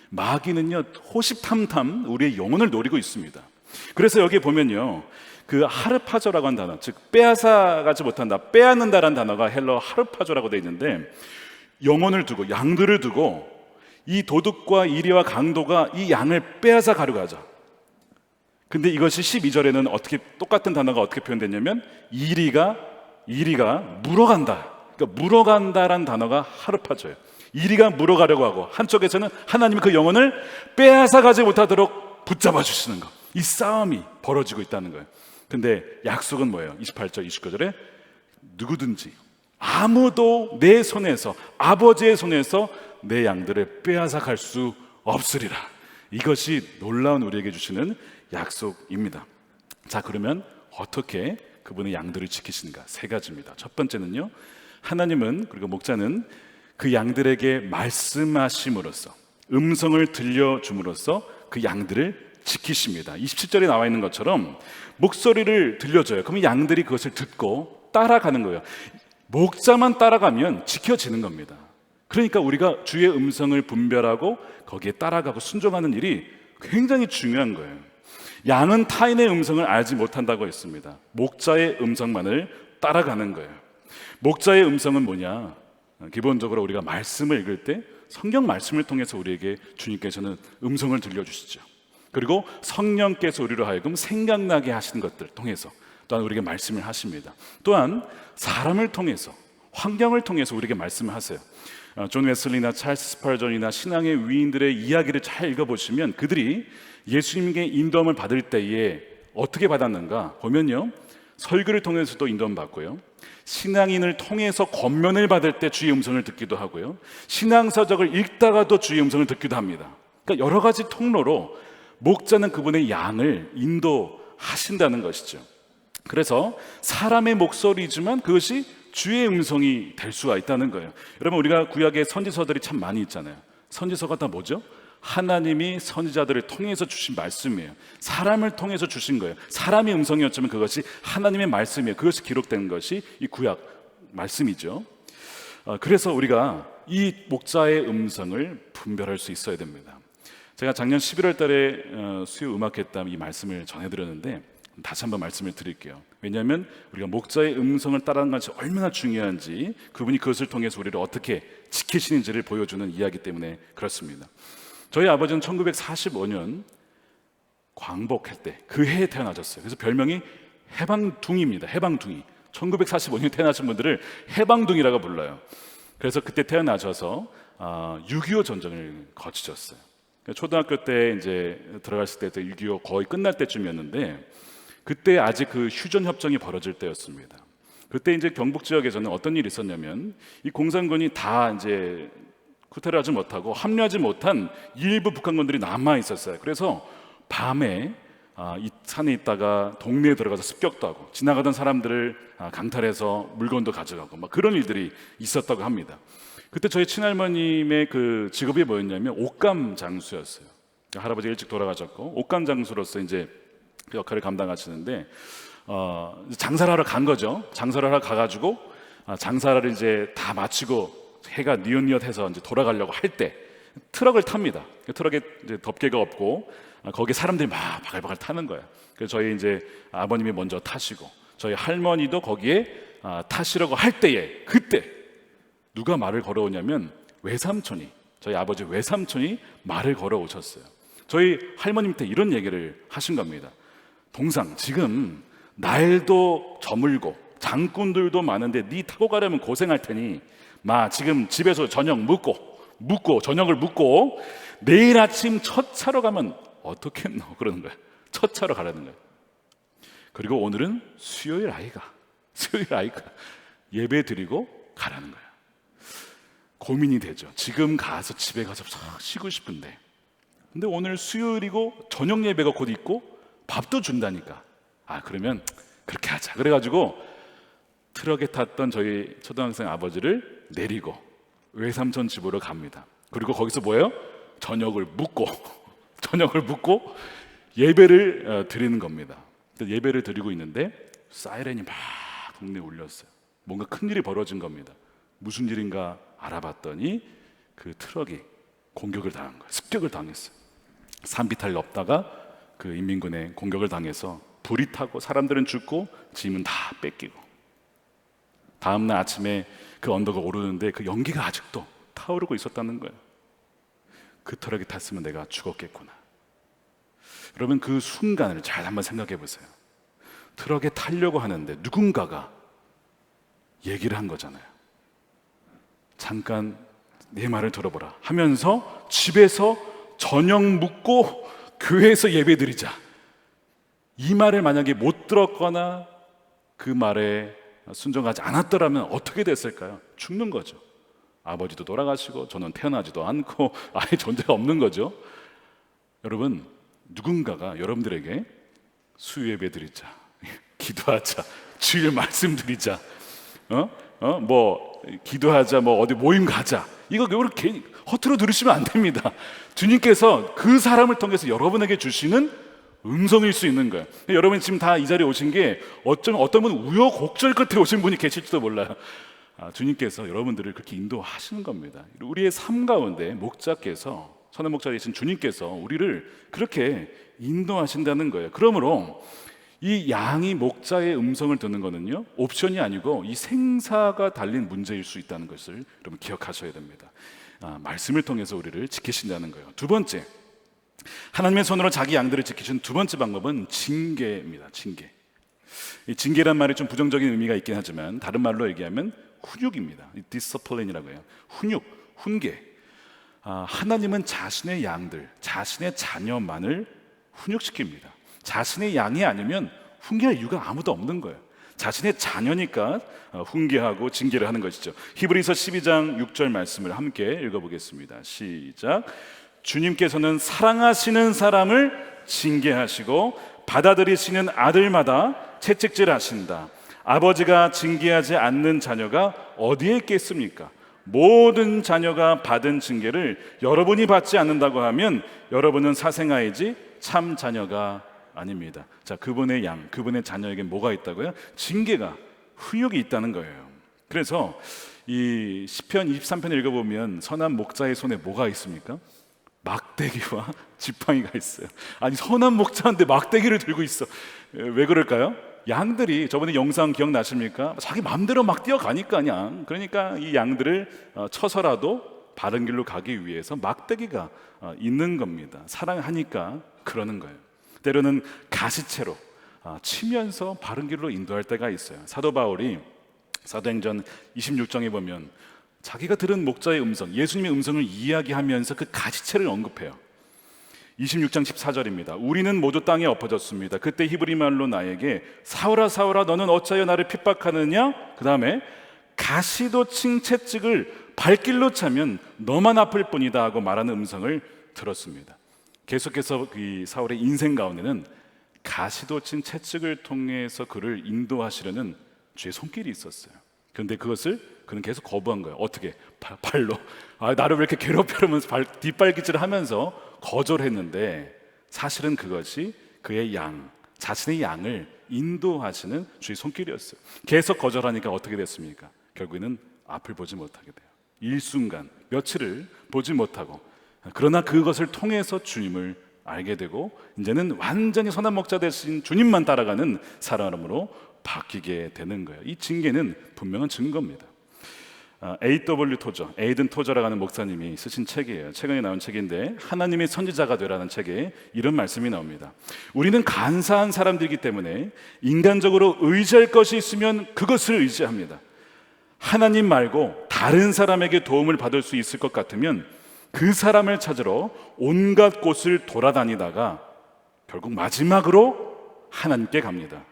마귀는요, 호시탐탐 우리의 영혼을 노리고 있습니다. 그래서 여기 보면요, 그 하르파조라고 하는 단어, 즉 빼앗아가지 못한다, 빼앗는다라는 단어가 헬러 하르파조라고 되어 있는데, 영혼을 두고, 양들을 두고 이 도둑과 이리와 강도가 이 양을 빼앗아 가려고 하죠. 근데 이것이 12절에는 어떻게, 똑같은 단어가 어떻게 표현됐냐면 이리가 물어간다. 그러니까 물어간다라는 단어가 하르파조예요. 이리가 물어가려고 하고, 한쪽에서는 하나님이 그 영혼을 빼앗아 가지 못하도록 붙잡아 주시는 것, 이 싸움이 벌어지고 있다는 거예요. 근데 약속은 뭐예요? 28절 29절에 누구든지 아무도 내 손에서, 아버지의 손에서 내 양들을 빼앗아 갈 수 없으리라. 이것이 놀라운 우리에게 주시는 약속입니다. 자, 그러면 어떻게 그분의 양들을 지키시는가? 세 가지입니다. 첫 번째는요, 하나님은, 그리고 목자는 그 양들에게 말씀하심으로써, 음성을 들려줌으로써 그 양들을 지키십니다. 27절에 나와 있는 것처럼 목소리를 들려줘요. 그러면 양들이 그것을 듣고 따라가는 거예요. 목자만 따라가면 지켜지는 겁니다. 그러니까 우리가 주의 음성을 분별하고 거기에 따라가고 순종하는 일이 굉장히 중요한 거예요. 양은 타인의 음성을 알지 못한다고 했습니다. 목자의 음성만을 따라가는 거예요. 목자의 음성은 뭐냐? 기본적으로 우리가 말씀을 읽을 때 성경 말씀을 통해서 우리에게 주님께서는 음성을 들려주시죠. 그리고 성령께서 우리로 하여금 생각나게 하시는 것들 통해서 또한 우리에게 말씀을 하십니다. 또한 사람을 통해서, 환경을 통해서 우리에게 말씀을 하세요. 존 웨슬리나 찰스 스펄전이나 신앙의 위인들의 이야기를 잘 읽어보시면 그들이 예수님께 인도함을 받을 때에 어떻게 받았는가 보면요, 설교를 통해서도 인도함 받고요, 신앙인을 통해서 권면을 받을 때 주의 음성을 듣기도 하고요, 신앙서적을 읽다가도 주의 음성을 듣기도 합니다. 그러니까 여러 가지 통로로 목자는 그분의 양을 인도하신다는 것이죠. 그래서 사람의 목소리지만 그것이 주의 음성이 될 수가 있다는 거예요. 여러분, 우리가 구약에 선지서들이 참 많이 있잖아요. 선지서가 다 뭐죠? 하나님이 선지자들을 통해서 주신 말씀이에요. 사람을 통해서 주신 거예요. 사람의 음성이었지만 그것이 하나님의 말씀이에요. 그것이 기록된 것이 이 구약 말씀이죠. 그래서 우리가 이 목자의 음성을 분별할 수 있어야 됩니다. 제가 작년 11월 달에 수요 음악회담 이 말씀을 전해드렸는데 다시 한번 말씀을 드릴게요. 왜냐하면 우리가 목자의 음성을 따르는 것이 얼마나 중요한지, 그분이 그것을 통해서 우리를 어떻게 지키시는지를 보여주는 이야기 때문에 그렇습니다. 저희 아버지는 1945년 광복할 때 그 해에 태어나셨어요. 그래서 별명이 해방둥이입니다. 해방둥이. 1945년 태어나신 분들을 해방둥이라고 불러요. 그래서 그때 태어나셔서 6.25 전쟁을 거치셨어요. 초등학교 때 이제 들어갔을 때 6.25 거의 끝날 때쯤이었는데, 그때 아직 그 휴전 협정이 벌어질 때였습니다. 그때 이제 경북 지역에서는 어떤 일이 있었냐면, 이 공산군이 다 이제 쿠데타를 하지 못하고 합류하지 못한 일부 북한군들이 남아 있었어요. 그래서 밤에 이 산에 있다가 동네에 들어가서 습격도 하고, 지나가던 사람들을 강탈해서 물건도 가져가고 막 그런 일들이 있었다고 합니다. 그때 저희 친할머님의 그 직업이 뭐였냐면 옷감 장수였어요. 할아버지 일찍 돌아가셨고 옷감 장수로서 이제 그 역할을 감당하시는데, 장사를 하러 간 거죠. 장사를 하러 가가지고 장사를 이제 다 마치고 해가 뉘엿뉘엿해서 이제 돌아가려고 할 때 트럭을 탑니다. 트럭에 이제 덮개가 없고 거기에 사람들이 막 바글바글 타는 거예요. 그래서 저희 이제 아버님이 먼저 타시고 저희 할머니도 거기에 타시려고 할 때에, 그때 누가 말을 걸어오냐면 외삼촌이, 저희 아버지 외삼촌이 말을 걸어오셨어요. 저희 할머님한테 이런 얘기를 하신 겁니다. 동상, 지금 날도 저물고 장꾼들도 많은데 네 타고 가려면 고생할 테니 지금 집에서 저녁 묵고 저녁을 묵고 내일 아침 첫 차로 가면 어떻겠노? 그러는 거예요. 첫 차로 가라는 거예요. 그리고 오늘은 수요일 아이가 예배 드리고 가라는 거예요. 고민이 되죠. 지금 가서 집에 가서 싹 쉬고 싶은데, 근데 오늘 수요일이고 저녁 예배가 곧 있고 밥도 준다니까, 그러면 그렇게 하자. 그래가지고 트럭에 탔던 저희 초등학생 아버지를 내리고 외삼촌 집으로 갑니다. 그리고 거기서 뭐예요? 저녁을 묵고 예배를 드리는 겁니다. 예배를 드리고 있는데 사이렌이 막 동네에 울렸어요. 뭔가 큰일이 벌어진 겁니다. 무슨 일인가 알아봤더니 그 트럭이 공격을 당한 거예요. 습격을 당했어요. 산비탈 넘다가 그 인민군에 공격을 당해서 불이 타고 사람들은 죽고 짐은 다 뺏기고, 다음날 아침에 그 언덕을 오르는데 그 연기가 아직도 타오르고 있었다는 거예요. 그 트럭에 탔으면 내가 죽었겠구나. 여러분, 그 순간을 잘 한번 생각해 보세요. 트럭에 타려고 하는데 누군가가 얘기를 한 거잖아요. 잠깐 내 말을 들어보라 하면서 집에서 저녁 묵고 교회에서 예배 드리자. 이 말을 만약에 못 들었거나 그 말에 순종하지 않았더라면 어떻게 됐을까요? 죽는 거죠. 아버지도 돌아가시고 저는 태어나지도 않고 아예 존재가 없는 거죠. 여러분, 누군가가 여러분들에게 수요 예배 드리자, 기도하자, 주일 말씀 드리자, 뭐 기도하자, 뭐 어디 모임 가자, 이거 그렇게 허투루 들으시면 안 됩니다. 주님께서 그 사람을 통해서 여러분에게 주시는 음성일 수 있는 거예요. 여러분 지금 다 이 자리에 오신 게 어떤 분은 우여곡절 끝에 오신 분이 계실지도 몰라요. 주님께서 여러분들을 그렇게 인도하시는 겁니다. 우리의 삶 가운데 목자께서, 선한 목자이신 주님께서 우리를 그렇게 인도하신다는 거예요. 그러므로 이 양이 목자의 음성을 듣는 거는요, 옵션이 아니고 이 생사가 달린 문제일 수 있다는 것을 여러분 기억하셔야 됩니다. 말씀을 통해서 우리를 지키신다는 거예요. 두 번째, 하나님의 손으로 자기 양들을 지키신 두 번째 방법은 징계입니다. 징계. 이 징계란 말이 좀 부정적인 의미가 있긴 하지만 다른 말로 얘기하면 훈육입니다. 디스플레인이라고 해요. 훈육, 훈계. 하나님은 자신의 양들, 자신의 자녀만을 훈육시킵니다. 자신의 양이 아니면 훈계할 이유가 아무도 없는 거예요. 자신의 자녀니까 훈계하고 징계를 하는 것이죠. 히브리서 12장 6절 말씀을 함께 읽어보겠습니다. 시작. 주님께서는 사랑하시는 사람을 징계하시고 받아들이시는 아들마다 채찍질하신다. 아버지가 징계하지 않는 자녀가 어디에 있겠습니까? 모든 자녀가 받은 징계를 여러분이 받지 않는다고 하면 여러분은 사생아이지 참 자녀가 아닙니다. 자, 그분의 양, 그분의 자녀에게 뭐가 있다고요? 징계가, 훈육이 있다는 거예요. 그래서 이 시편 23편 읽어보면 선한 목자의 손에 뭐가 있습니까? 막대기와 지팡이가 있어요. 아니, 선한 목자인데 막대기를 들고 있어. 왜 그럴까요? 양들이, 저번에 영상 기억나십니까? 자기 마음대로 막 뛰어가니까 그냥. 그러니까 이 양들을 쳐서라도 바른 길로 가기 위해서 막대기가 있는 겁니다. 사랑하니까 그러는 거예요. 때로는 가시채로 치면서 바른 길로 인도할 때가 있어요. 사도 바울이 사도행전 26장에 보면 자기가 들은 목자의 음성, 예수님의 음성을 이야기하면서 그 가시채를 언급해요. 26장 14절입니다. 우리는 모두 땅에 엎어졌습니다. 그때 히브리 말로 나에게 사울아 사울아 너는 어찌하여 나를 핍박하느냐? 그 다음에 가시도친 채찍을 발길로 차면 너만 아플 뿐이다 하고 말하는 음성을 들었습니다. 계속해서 이 사울의 인생 가운데는 가시도친 채찍을 통해서 그를 인도하시려는 주의 손길이 있었어요. 그런데 그것을 그는 계속 거부한 거예요. 어떻게? 발로. 나를 왜 이렇게 괴롭히면서 뒷발기질을 하면서 거절했는데 사실은 그것이 그의 양, 자신의 양을 인도하시는 주의 손길이었어요. 계속 거절하니까 어떻게 됐습니까? 결국에는 앞을 보지 못하게 돼요. 일순간, 며칠을 보지 못하고, 그러나 그것을 통해서 주님을 알게 되고 이제는 완전히 선한 목자 되신 주님만 따라가는 사람으로 바뀌게 되는 거예요. 이 징계는 분명한 증거입니다. A.W. 토저, 에이든 토저라고 하는 목사님이 쓰신 책이에요. 최근에 나온 책인데 하나님의 선지자가 되라는 책에 이런 말씀이 나옵니다. 우리는 간사한 사람들이기 때문에 인간적으로 의지할 것이 있으면 그것을 의지합니다. 하나님 말고 다른 사람에게 도움을 받을 수 있을 것 같으면 그 사람을 찾으러 온갖 곳을 돌아다니다가 결국 마지막으로 하나님께 갑니다.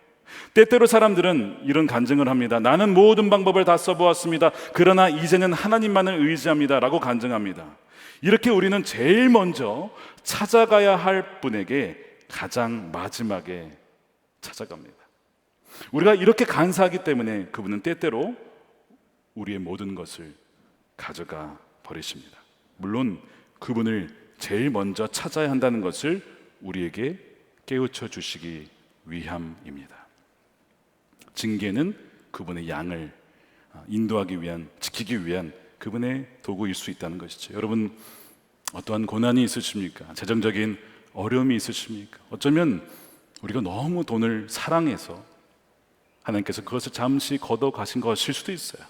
때때로 사람들은 이런 간증을 합니다. 나는 모든 방법을 다 써보았습니다. 그러나 이제는 하나님만을 의지합니다 라고 간증합니다. 이렇게 우리는 제일 먼저 찾아가야 할 분에게 가장 마지막에 찾아갑니다. 우리가 이렇게 간사하기 때문에 그분은 때때로 우리의 모든 것을 가져가 버리십니다. 물론 그분을 제일 먼저 찾아야 한다는 것을 우리에게 깨우쳐 주시기 위함입니다. 징계는 그분의 양을 인도하기 위한, 지키기 위한 그분의 도구일 수 있다는 것이죠. 여러분, 어떠한 고난이 있으십니까? 재정적인 어려움이 있으십니까? 어쩌면 우리가 너무 돈을 사랑해서 하나님께서 그것을 잠시 걷어 가신 것일 수도 있어요.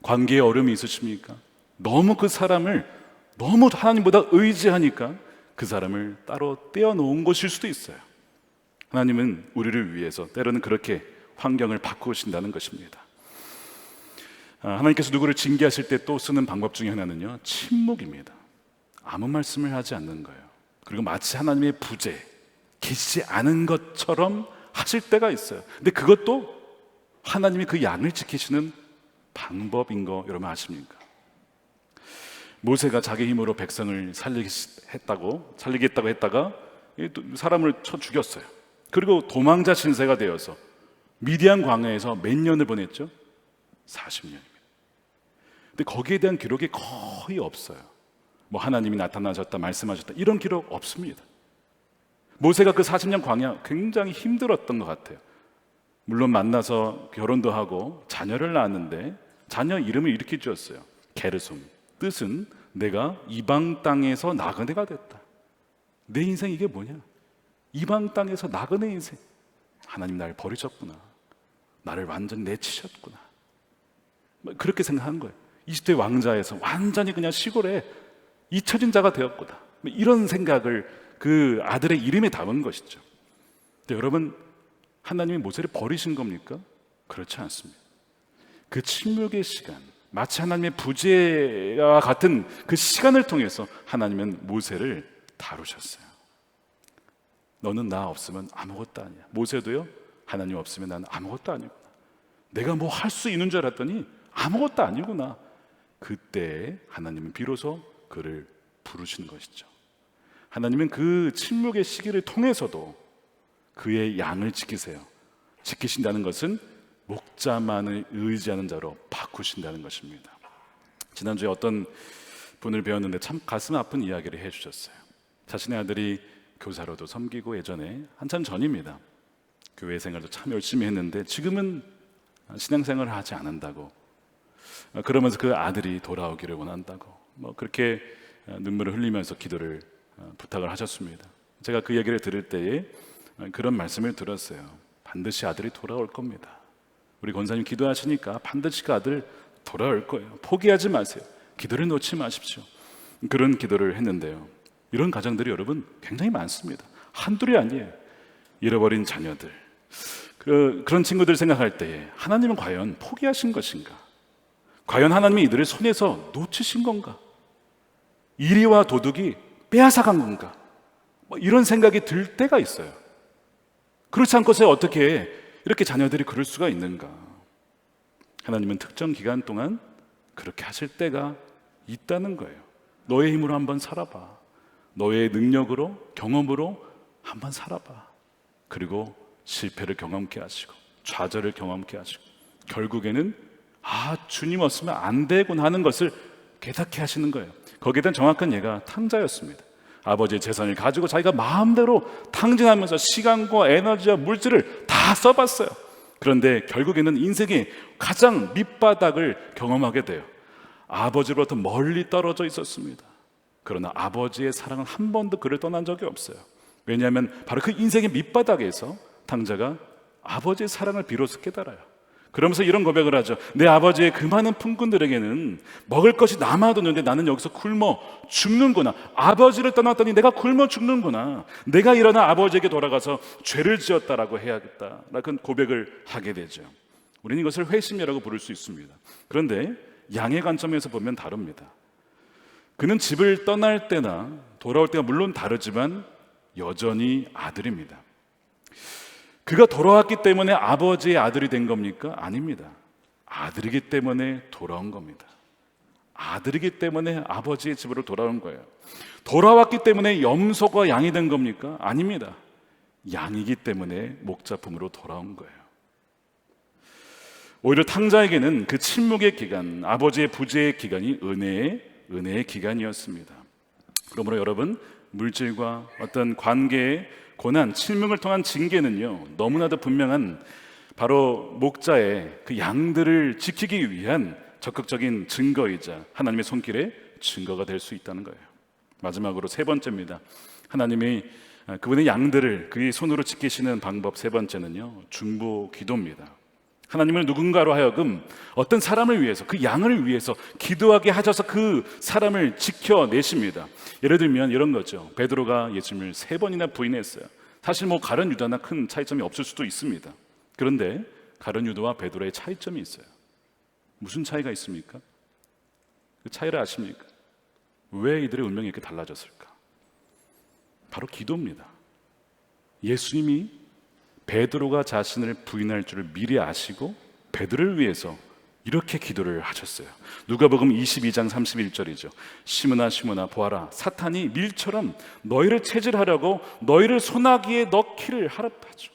관계에 어려움이 있으십니까? 너무 그 사람을 너무 하나님보다 의지하니까 그 사람을 따로 떼어놓은 것일 수도 있어요. 하나님은 우리를 위해서 때로는 그렇게 환경을 바꾸신다는 것입니다. 하나님께서 누구를 징계하실 때 또 쓰는 방법 중에 하나는요, 침묵입니다. 아무 말씀을 하지 않는 거예요. 그리고 마치 하나님의 부재, 계시지 않은 것처럼 하실 때가 있어요. 근데 그것도 하나님이 그 양을 지키시는 방법인 거 여러분 아십니까? 모세가 자기 힘으로 백성을 살리겠다고 했다가 사람을 쳐 죽였어요. 그리고 도망자 신세가 되어서 미디안 광야에서 몇 년을 보냈죠? 40년입니다. 근데 거기에 대한 기록이 거의 없어요. 뭐 하나님이 나타나셨다, 말씀하셨다 이런 기록 없습니다. 모세가 그 40년 광야 굉장히 힘들었던 것 같아요. 물론 만나서 결혼도 하고 자녀를 낳았는데 자녀 이름을 이렇게 지었어요. 게르솜. 뜻은 내가 이방 땅에서 나그네가 됐다. 내 인생 이게 뭐냐? 이방 땅에서 나그네 인생. 하나님 나를 버리셨구나. 나를 완전히 내치셨구나. 그렇게 생각한 거예요. 20대 왕자에서 완전히 그냥 시골에 잊혀진 자가 되었구나. 이런 생각을 그 아들의 이름에 담은 것이죠. 근데 여러분, 하나님이 모세를 버리신 겁니까? 그렇지 않습니다. 그 침묵의 시간, 마치 하나님의 부재와 같은 그 시간을 통해서 하나님은 모세를 다루셨어요. 너는 나 없으면 아무것도 아니야. 모세도요, 하나님 없으면 나는 아무것도 아니구나. 내가 뭐 할 수 있는 줄 알았더니 아무것도 아니구나. 그때 하나님은 비로소 그를 부르신 것이죠. 하나님은 그 침묵의 시기를 통해서도 그의 양을 지키세요. 지키신다는 것은 목자만을 의지하는 자로 바꾸신다는 것입니다. 지난주에 어떤 분을 배웠는데 참 가슴 아픈 이야기를 해주셨어요. 자신의 아들이 교사로도 섬기고 예전에 한참 전입니다. 교회 생활도 참 열심히 했는데 지금은 신앙생활을 하지 않는다고, 그러면서 그 아들이 돌아오기를 원한다고 뭐 그렇게 눈물을 흘리면서 기도를 부탁을 하셨습니다. 제가 그 얘기를 들을 때에 그런 말씀을 들었어요. 반드시 아들이 돌아올 겁니다. 우리 권사님 기도하시니까 반드시 그 아들 돌아올 거예요. 포기하지 마세요. 기도를 놓지 마십시오. 그런 기도를 했는데요, 이런 가정들이 여러분 굉장히 많습니다. 한둘이 아니에요. 잃어버린 자녀들, 그런 친구들 생각할 때에 하나님은 과연 포기하신 것인가? 과연 하나님이 이들을 손에서 놓치신 건가? 이리와 도둑이 빼앗아간 건가? 뭐 이런 생각이 들 때가 있어요. 그렇지 않고서 어떻게 이렇게 자녀들이 그럴 수가 있는가? 하나님은 특정 기간 동안 그렇게 하실 때가 있다는 거예요. 너의 힘으로 한번 살아봐. 너의 능력으로, 경험으로 한번 살아봐. 그리고 실패를 경험케 하시고 좌절을 경험케 하시고 결국에는 주님 없으면 안 되구나 하는 것을 깨닫게 하시는 거예요. 거기에 대한 정확한 예가 탕자였습니다. 아버지의 재산을 가지고 자기가 마음대로 탕진하면서 시간과 에너지와 물질을 다 써봤어요. 그런데 결국에는 인생의 가장 밑바닥을 경험하게 돼요. 아버지로부터 멀리 떨어져 있었습니다. 그러나 아버지의 사랑은 한 번도 그를 떠난 적이 없어요. 왜냐하면 바로 그 인생의 밑바닥에서 탕자가 아버지의 사랑을 비로소 깨달아요. 그러면서 이런 고백을 하죠. 내 아버지의 그 많은 품꾼들에게는 먹을 것이 남아도는데 나는 여기서 굶어 죽는구나. 아버지를 떠났더니 내가 굶어 죽는구나. 내가 일어나 아버지에게 돌아가서 죄를 지었다라고 해야겠다라는 고백을 하게 되죠. 우리는 이것을 회심이라고 부를 수 있습니다. 그런데 양의 관점에서 보면 다릅니다. 그는 집을 떠날 때나 돌아올 때가 물론 다르지만 여전히 아들입니다. 그가 돌아왔기 때문에 아버지의 아들이 된 겁니까? 아닙니다. 아들이기 때문에 돌아온 겁니다. 아들이기 때문에 아버지의 집으로 돌아온 거예요. 돌아왔기 때문에 염소가 양이 된 겁니까? 아닙니다. 양이기 때문에 목자품으로 돌아온 거예요. 오히려 탕자에게는 그 침묵의 기간, 아버지의 부재의 기간이 은혜의 기간이었습니다. 그러므로 여러분, 물질과 어떤 관계의 고난, 침묵을 통한 징계는요, 너무나도 분명한 바로 목자의 그 양들을 지키기 위한 적극적인 증거이자 하나님의 손길의 증거가 될 수 있다는 거예요. 마지막으로 세 번째입니다. 하나님이 그분의 양들을 그의 손으로 지키시는 방법 세 번째는요, 중보 기도입니다. 하나님을 누군가로 하여금 어떤 사람을 위해서, 그 양을 위해서 기도하게 하셔서 그 사람을 지켜내십니다. 예를 들면 이런 거죠. 베드로가 예수님을 3번이나 부인했어요. 사실 뭐 가룟 유다나 큰 차이점이 없을 수도 있습니다. 그런데 가룟 유다와 베드로의 차이점이 있어요. 무슨 차이가 있습니까? 그 차이를 아십니까? 왜 이들의 운명이 이렇게 달라졌을까? 바로 기도입니다. 예수님이 베드로가 자신을 부인할 줄을 미리 아시고 베드로를 위해서 이렇게 기도를 하셨어요. 누가복음 22장 31절이죠. 시므나 보아라, 사탄이 밀처럼 너희를 체질하려고 너희를 소나기에 넣기를 하랍하죠.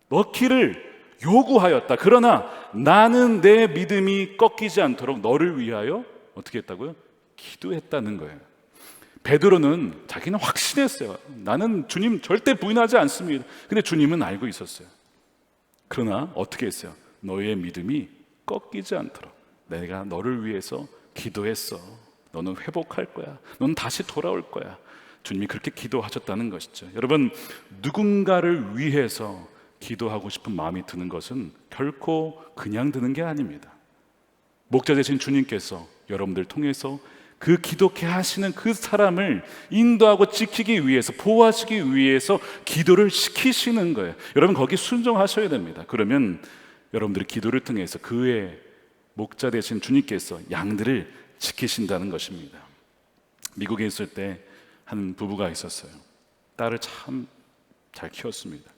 넣기를 요구하였다. 그러나 나는 내 믿음이 꺾이지 않도록 너를 위하여 어떻게 했다고요? 기도했다는 거예요. 베드로는 자기는 확신했어요. 나는 주님 절대 부인하지 않습니다. 근데 주님은 알고 있었어요. 그러나 어떻게 했어요? 너의 믿음이 꺾이지 않도록 내가 너를 위해서 기도했어. 너는 회복할 거야. 너는 다시 돌아올 거야. 주님이 그렇게 기도하셨다는 것이죠. 여러분, 누군가를 위해서 기도하고 싶은 마음이 드는 것은 결코 그냥 드는 게 아닙니다. 목자 되신 주님께서 여러분들 통해서 그 기도케 하시는 그 사람을 인도하고 지키기 위해서, 보호하시기 위해서 기도를 시키시는 거예요. 여러분, 거기 순종하셔야 됩니다. 그러면 여러분들의 기도를 통해서 그의 목자 되신 주님께서 양들을 지키신다는 것입니다. 미국에 있을 때 한 부부가 있었어요. 딸을 참 잘 키웠습니다.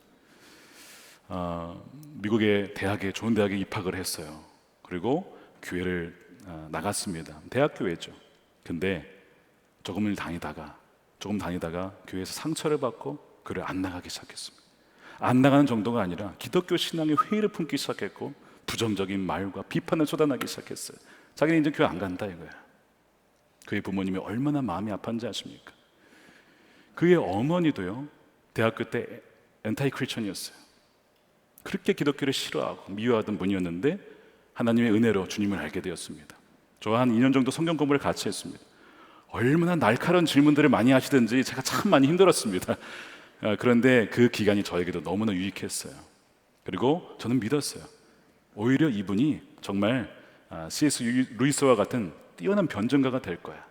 미국의 대학에, 좋은 대학에 입학을 했어요. 그리고 교회를 나갔습니다. 대학교회죠. 근데 조금 다니다가 교회에서 상처를 받고 교회를 안 나가기 시작했습니다. 안 나가는 정도가 아니라 기독교 신앙의 회의를 품기 시작했고 부정적인 말과 비판을 쏟아내기 시작했어요. 자기는 이제 교회 안 간다 이거야. 그의 부모님이 얼마나 마음이 아팠는지 아십니까? 그의 어머니도요, 대학교 때 엔타이 크리스천이었어요. 그렇게 기독교를 싫어하고 미워하던 분이었는데 하나님의 은혜로 주님을 알게 되었습니다. 저와 한 2년 정도 성경 공부를 같이 했습니다. 얼마나 날카로운 질문들을 많이 하시든지 제가 참 많이 힘들었습니다. 그런데 그 기간이 저에게도 너무나 유익했어요. 그리고 저는 믿었어요. 오히려 이분이 정말 C.S. 루이스와 같은 뛰어난 변증가가 될 거야.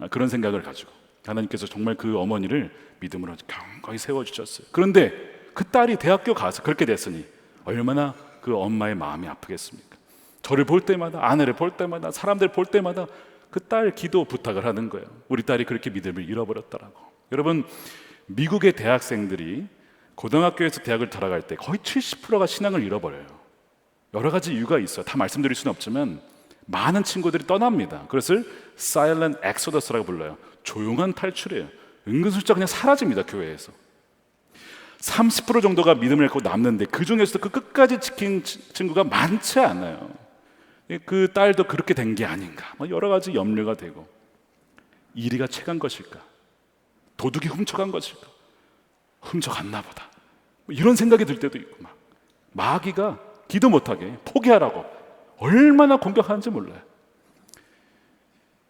그런 생각을 가지고 하나님께서 정말 그 어머니를 믿음으로 견고히 세워주셨어요. 그런데 그 딸이 대학교 가서 그렇게 됐으니 얼마나 그 엄마의 마음이 아프겠습니까? 저를 볼 때마다, 아내를 볼 때마다, 사람들 볼 때마다 그 딸 기도 부탁을 하는 거예요. 우리 딸이 그렇게 믿음을 잃어버렸다라고. 여러분, 미국의 대학생들이 고등학교에서 대학을 들어갈 때 거의 70%가 신앙을 잃어버려요. 여러 가지 이유가 있어요. 다 말씀드릴 수는 없지만 많은 친구들이 떠납니다. 그것을 Silent Exodus라고 불러요. 조용한 탈출이에요. 은근슬쩍 그냥 사라집니다, 교회에서. 30% 정도가 믿음을 갖고 남는데 그 중에서도 그 끝까지 지킨 친구가 많지 않아요. 그 딸도 그렇게 된 게 아닌가, 여러 가지 염려가 되고, 이리가 채간 것일까, 도둑이 훔쳐간 것일까, 훔쳐갔나 보다, 이런 생각이 들 때도 있고, 마귀가 기도 못하게 포기하라고 얼마나 공격하는지 몰라요.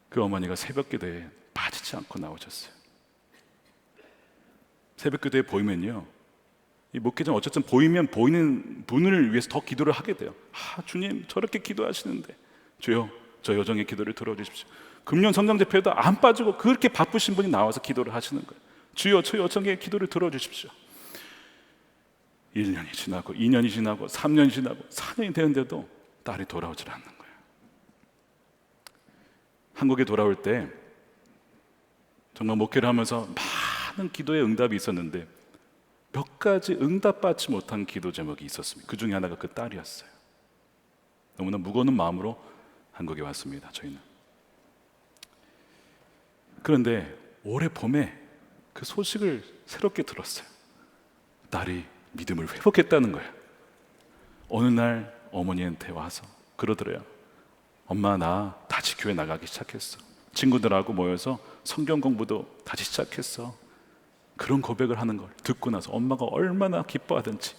그 어머니가 새벽 기도에 빠지지 않고 나오셨어요. 새벽 기도에 보이면요, 이 목회자는 어쨌든 보이면 보이는 분을 위해서 더 기도를 하게 돼요. 주님, 저렇게 기도하시는데 주여, 저 여정의 기도를 들어주십시오. 금년 성장대표에도 안 빠지고 그렇게 바쁘신 분이 나와서 기도를 하시는 거예요. 주여, 저 여정의 기도를 들어주십시오. 1년이 지나고 2년이 지나고 3년이 지나고 4년이 되는데도 딸이 돌아오질 않는 거예요. 한국에 돌아올 때 정말 목회를 하면서 많은 기도의 응답이 있었는데 몇 가지 응답받지 못한 기도 제목이 있었습니다. 그 중에 하나가 그 딸이었어요. 너무나 무거운 마음으로 한국에 왔습니다, 저희는. 그런데 올해 봄에 그 소식을 새롭게 들었어요. 딸이 믿음을 회복했다는 거예요. 어느 날 어머니한테 와서 그러더래요. 엄마, 나 다시 교회 나가기 시작했어. 친구들하고 모여서 성경 공부도 다시 시작했어. 그런 고백을 하는 걸 듣고 나서 엄마가 얼마나 기뻐하든지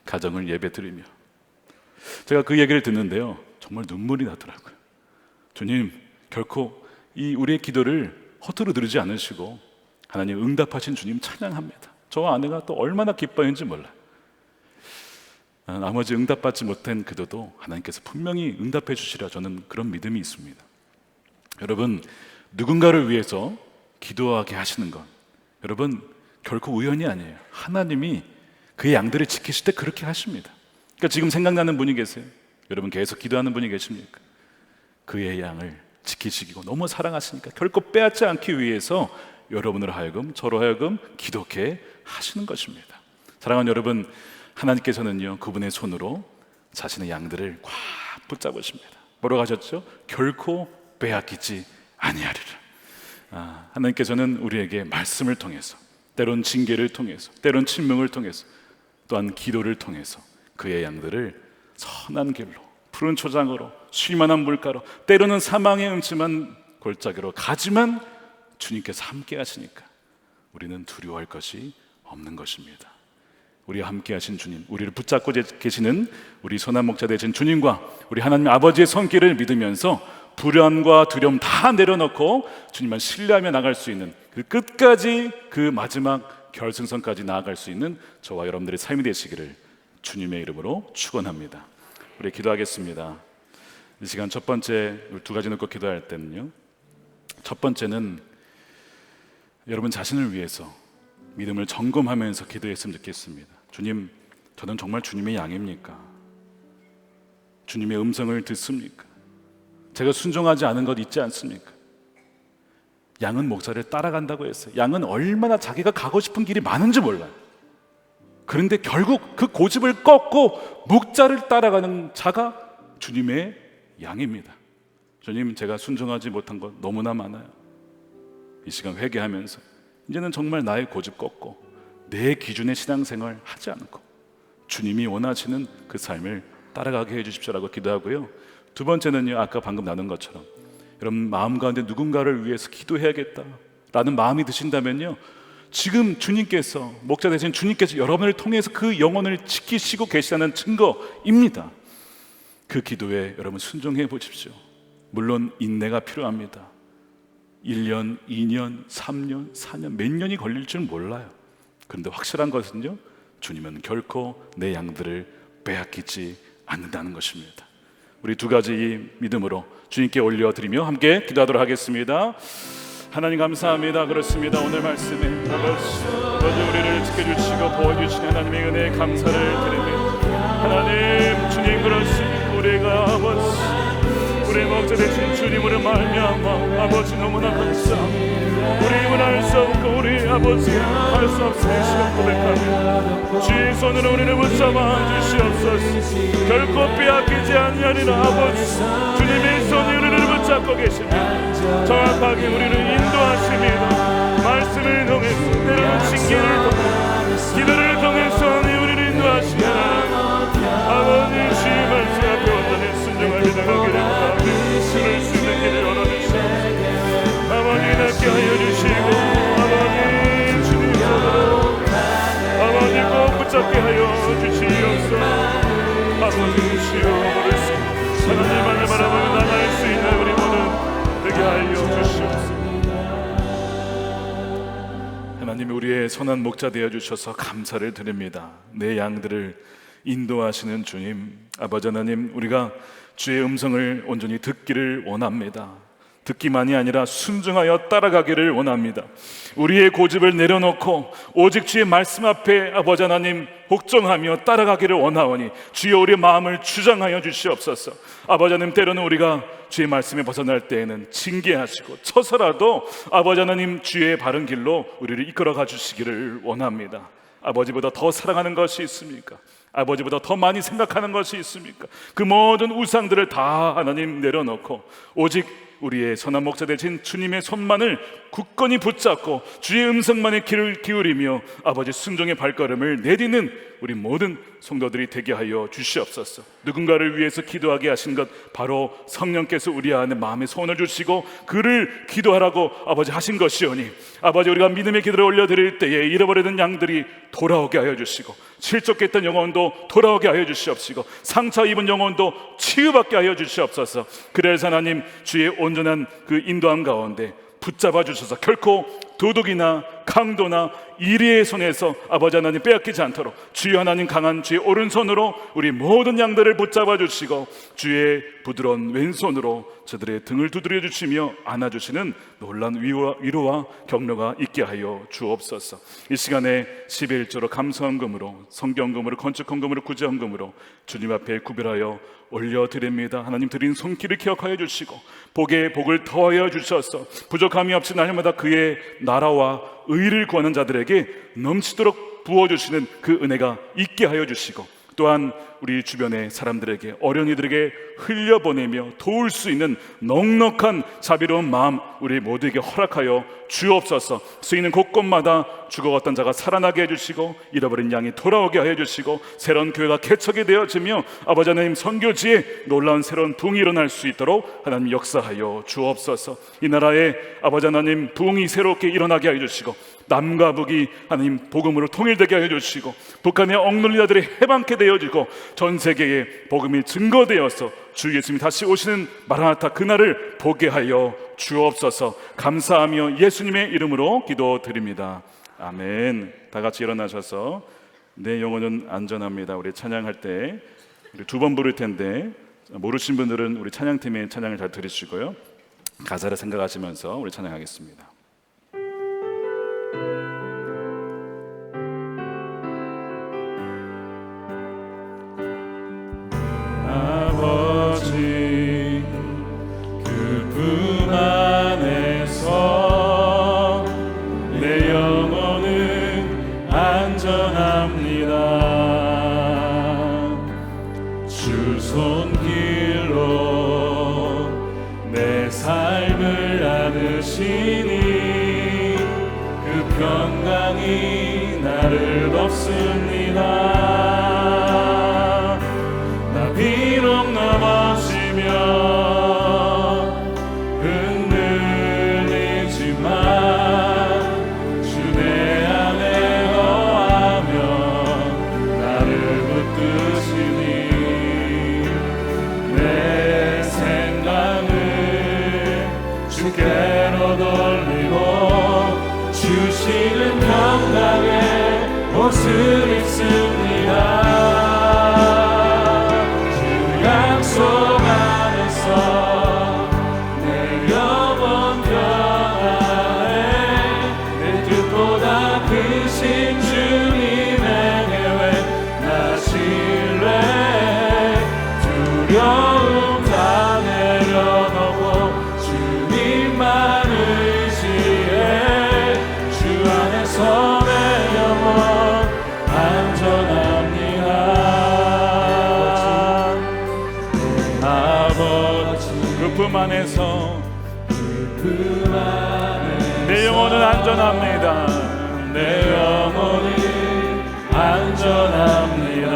가정을 예배드리며, 제가 그 얘기를 듣는데요, 정말 눈물이 나더라고요. 주님, 결코 이 우리의 기도를 허투루 들으지 않으시고 하나님 응답하신 주님 찬양합니다. 저와 아내가 또 얼마나 기뻐했는지 몰라요. 나머지 응답받지 못한 기도도 하나님께서 분명히 응답해 주시리라, 저는 그런 믿음이 있습니다. 여러분, 누군가를 위해서 기도하게 하시는 건 여러분 결코 우연이 아니에요. 하나님이 그의 양들을 지키실 때 그렇게 하십니다. 그러니까 지금 생각나는 분이 계세요? 여러분 계속 기도하는 분이 계십니까? 그의 양을 지키시고 너무 사랑하시니까 결코 빼앗지 않기 위해서 여러분을 하여금, 저로 하여금 기도케 하시는 것입니다. 사랑하는 여러분, 하나님께서는요, 그분의 손으로 자신의 양들을 꽉 붙잡으십니다. 뭐라고 하셨죠? 결코 빼앗기지 아니하리라. 하나님께서는 우리에게 말씀을 통해서, 때론 징계를 통해서, 때론 침묵을 통해서, 또한 기도를 통해서 그의 양들을 선한 길로, 푸른 초장으로, 쉴만한 물가로, 때로는 사망의 음침한 골짜기로 가지만 주님께서 함께 하시니까 우리는 두려워할 것이 없는 것입니다. 우리와 함께 하신 주님, 우리를 붙잡고 계시는 우리 선한 목자 되신 주님과 우리 하나님 아버지의 손길을 믿으면서 불안과 두려움 다 내려놓고 주님만 신뢰하며 나갈 수 있는 그 끝까지, 그 마지막 결승선까지 나아갈 수 있는 저와 여러분들의 삶이 되시기를 주님의 이름으로 축원합니다. 우리 기도하겠습니다. 이 시간 첫 번째, 두 가지 놓고 기도할 때는요, 첫 번째는 여러분 자신을 위해서 믿음을 점검하면서 기도했으면 좋겠습니다. 주님, 저는 정말 주님의 양입니까? 주님의 음성을 듣습니까? 제가 순종하지 않은 것 있지 않습니까? 양은 목자를 따라간다고 했어요. 양은 얼마나 자기가 가고 싶은 길이 많은지 몰라요. 그런데 결국 그 고집을 꺾고 목자를 따라가는 자가 주님의 양입니다. 주님, 제가 순종하지 못한 것 너무나 많아요. 이 시간 회개하면서 이제는 정말 나의 고집 꺾고 내 기준의 신앙생활 하지 않고 주님이 원하시는 그 삶을 따라가게 해주십시오라고 기도하고요. 두 번째는요, 아까 방금 나눈 것처럼 여러분 마음 가운데 누군가를 위해서 기도해야겠다라는 마음이 드신다면요, 지금 주님께서, 목자 되신 주님께서 여러분을 통해서 그 영혼을 지키시고 계시다는 증거입니다. 그 기도에 여러분 순종해 보십시오. 물론 인내가 필요합니다. 1년, 2년, 3년, 4년, 몇 년이 걸릴 줄 몰라요. 그런데 확실한 것은요, 주님은 결코 내 양들을 빼앗기지 않는다는 것입니다. 우리 두 가지 이 믿음으로 주님께 올려드리며 함께 기도하도록 하겠습니다. 하나님 감사합니다. 그렇습니다. 오늘 말씀에 아버지 우리를 지켜주시고 보호해주신 하나님의 은혜에 감사를 드립니다. 하나님, 주님 그렇습니다. 우리가 아버지, 우리의 목자 되신 주님으로 말미암아 아버지 너무나 감사합니다. 우리 힘을 알 수 없고 우리 아버지 할 수 없음을 시간 고백합니다. 주의 손으로 우리를 붙잡아 주시옵소서. 결코 빼앗기지 않으리라. 아버지, 주님의 손이 우리를 붙잡고 계십니다. 정확하게 우리를 인도하십니다. 말씀을 통해서, 때로는 징계를 통해서, 기도를 통해서 우리를 인도하시면 아버지, 주의 말씀 앞에 온전히 순종하게 나가기를 바랍니다. 그럴 수 있는 길을 열어주시옵소서. 아버지, 낫게 하여 주시고 아버지, 주님 손으로 아버지 꼭 붙잡게 하여 주시옵소서. 아버지, 주여 그렇습니다. 하나님만을 바라보며 나갈 수 있는 우리 모두 되게 하여 주시옵소서. 하나님이 우리의 선한 목자 되어 주셔서 감사를 드립니다. 내 양들을 인도하시는 주님, 아버지 하나님, 우리가 주의 음성을 온전히 듣기를 원합니다. 듣기만이 아니라 순종하여 따라가기를 원합니다. 우리의 고집을 내려놓고 오직 주의 말씀 앞에 아버지 하나님 복종하며 따라가기를 원하오니 주여 우리의 마음을 주장하여 주시옵소서. 아버지 하나님, 때로는 우리가 주의 말씀에 벗어날 때에는 징계하시고 쳐서라도 아버지 하나님 주의 바른 길로 우리를 이끌어가 주시기를 원합니다. 아버지보다 더 사랑하는 것이 있습니까? 아버지보다 더 많이 생각하는 것이 있습니까? 그 모든 우상들을 다 하나님 내려놓고 오직 우리의 선한 목자 되신 주님의 손만을 굳건히 붙잡고 주의 음성만에 귀를 기울이며 아버지 순종의 발걸음을 내딛는 우리 모든 성도들이 되게 하여 주시옵소서. 누군가를 위해서 기도하게 하신 것 바로 성령께서 우리 안에 마음의 소원을 주시고 그를 기도하라고 아버지 하신 것이오니 아버지, 우리가 믿음의 기도를 올려드릴 때에 잃어버리는 양들이 돌아오게 하여 주시고 실족했던 영혼도 돌아오게 하여 주시옵시고 상처 입은 영혼도 치유받게 하여 주시옵소서. 그래서 하나님 주의 온전한 그 인도함 가운데 붙잡아 주셔서 결코 도둑이나 강도나 이리의 손에서 아버지 하나님 빼앗기지 않도록 주여 하나님 강한 주의 오른손으로 우리 모든 양들을 붙잡아 주시고 주의 부드러운 왼손으로 저들의 등을 두드려 주시며 안아주시는 놀라운 위로와 격려가 있게 하여 주옵소서. 이 시간에 11조로 감사헌금으로 성경금으로 건축헌금으로 구제헌금으로 주님 앞에 구별하여 올려드립니다. 하나님 드린 손길을 기억하여 주시고 복에 복을 더하여 주셔서 부족함이 없이 날마다 그의 나라와 의를 구하는 자들에게 넘치도록 부어주시는 그 은혜가 있게 하여 주시고 또한 우리 주변의 사람들에게 어린이들에게 흘려보내며 도울 수 있는 넉넉한 자비로운 마음 우리 모두에게 허락하여 주옵소서. 쓰이는 곳곳마다 죽어갔던 자가 살아나게 해주시고 잃어버린 양이 돌아오게 해주시고 새로운 교회가 개척이 되어지며 아버지 하나님 선교지에 놀라운 새로운 부흥이 일어날 수 있도록 하나님 역사하여 주옵소서. 이 나라에 아버지 하나님 부흥이 새롭게 일어나게 해주시고 남과 북이 하나님 복음으로 통일되게 해주시고 북한의 억눌린 자들이 해방케 되어지고 전 세계에 복음이 증거되어서 주 예수님이 다시 오시는 마라나타 그날을 보게 하여 주옵소서. 감사하며 예수님의 이름으로 기도드립니다. 아멘. 다 같이 일어나셔서 내 영혼은 안전합니다. 우리 찬양할 때 우리 두 번 부를 텐데 모르신 분들은 우리 찬양팀의 찬양을 잘 들으시고요. 가사를 생각하시면서 우리 찬양하겠습니다. 아버지 그 품 안에서 내 영혼은 안전합니다. 주 손길로 내 삶을 안으시니 그 평강이 나를 덮습니다. 비록 넘어지며 흔들리지만 주 내 안에 거하며 나를 붙드시니 내 생각을 주께로 돌리고 주시는 평강의 옷을 입습니다. 약속 안에서 내 영혼 평안해 내 뜻보다 크신 주님의 계획 나 신뢰해 두려움 다 내려놓고 주님만 의지해 주 안에서 내 영혼 안전합니다. 그 품 안에서 내 영혼은 안전합니다. 내 영혼은 안전합니다.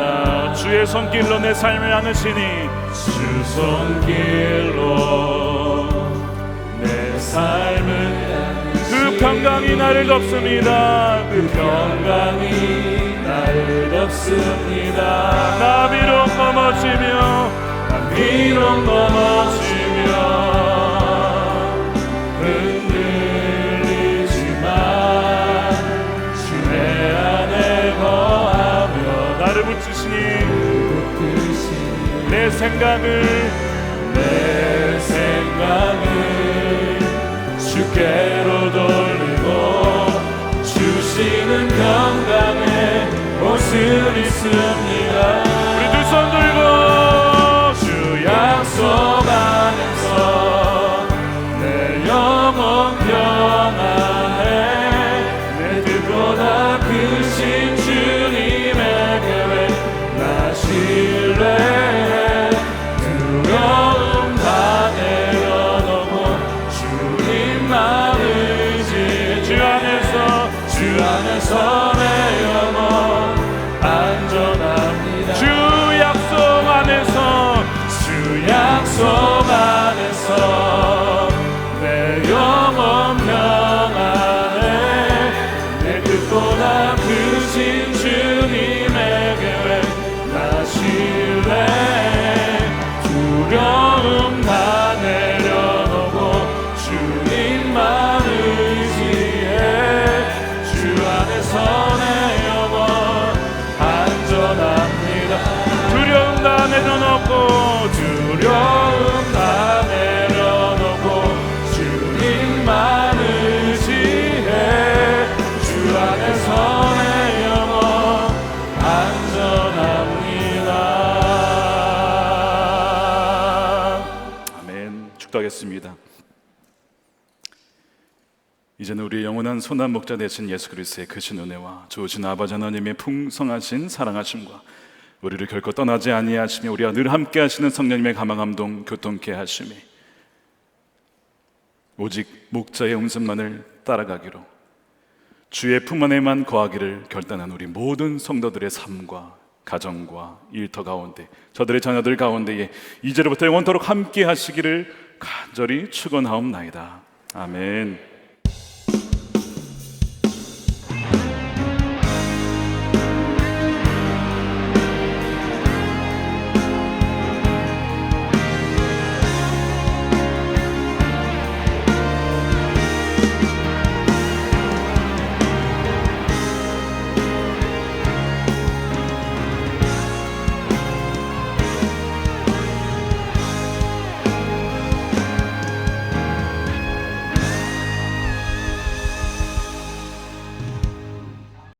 주의 손길로 내 삶을 안으시니 주 손길로 내 삶을 그 평강이 나를 덮습니다. 그 평강이 나를 덮습니다. 나 비록 넘어지며 비록 넘어지며 흔들리지만 주 내 안에 거하며 나를 붙드시니 내 생각을 주께로 돌리고 주시는 평강의 옷을 입습니다. 우리 두 손 들고 약속 안에서 내 영혼 평안해 내 뜻보다 크신 주님의 계획 나 신뢰해 두려움 다 내려놓고 주님만 의지해 주 안에서 내 영혼 안전합니다. 주 약속 안에서 내 영혼 평안해 내 뜻보다 크신 주님의 계획 나 신뢰해 두려움 다 내려놓고 주님만 의지해 주 안에서 내 영혼 안전합니다. 두려움 다 내려놓고 주님만 의지해 주 안에서 내 영혼 안전합니다. 아멘. 축도하겠습니다. 이제는 우리의 영원한 소난 목자 되신 예수 그리스도의 크신 은혜와 좋으신 아버지 하나님의 풍성하신 사랑하심과 우리를 결코 떠나지 아니하시며 우리와 늘 함께 하시는 성령님의 감화 감동 교통케 하심이 오직 목자의 음성만을 따라가기로 주의 품 안에만 거하기를 결단한 우리 모든 성도들의 삶과 가정과 일터 가운데 저들의 자녀들 가운데에 이제로부터 영원토록 함께 하시기를 간절히 축원하옵나이다. 아멘.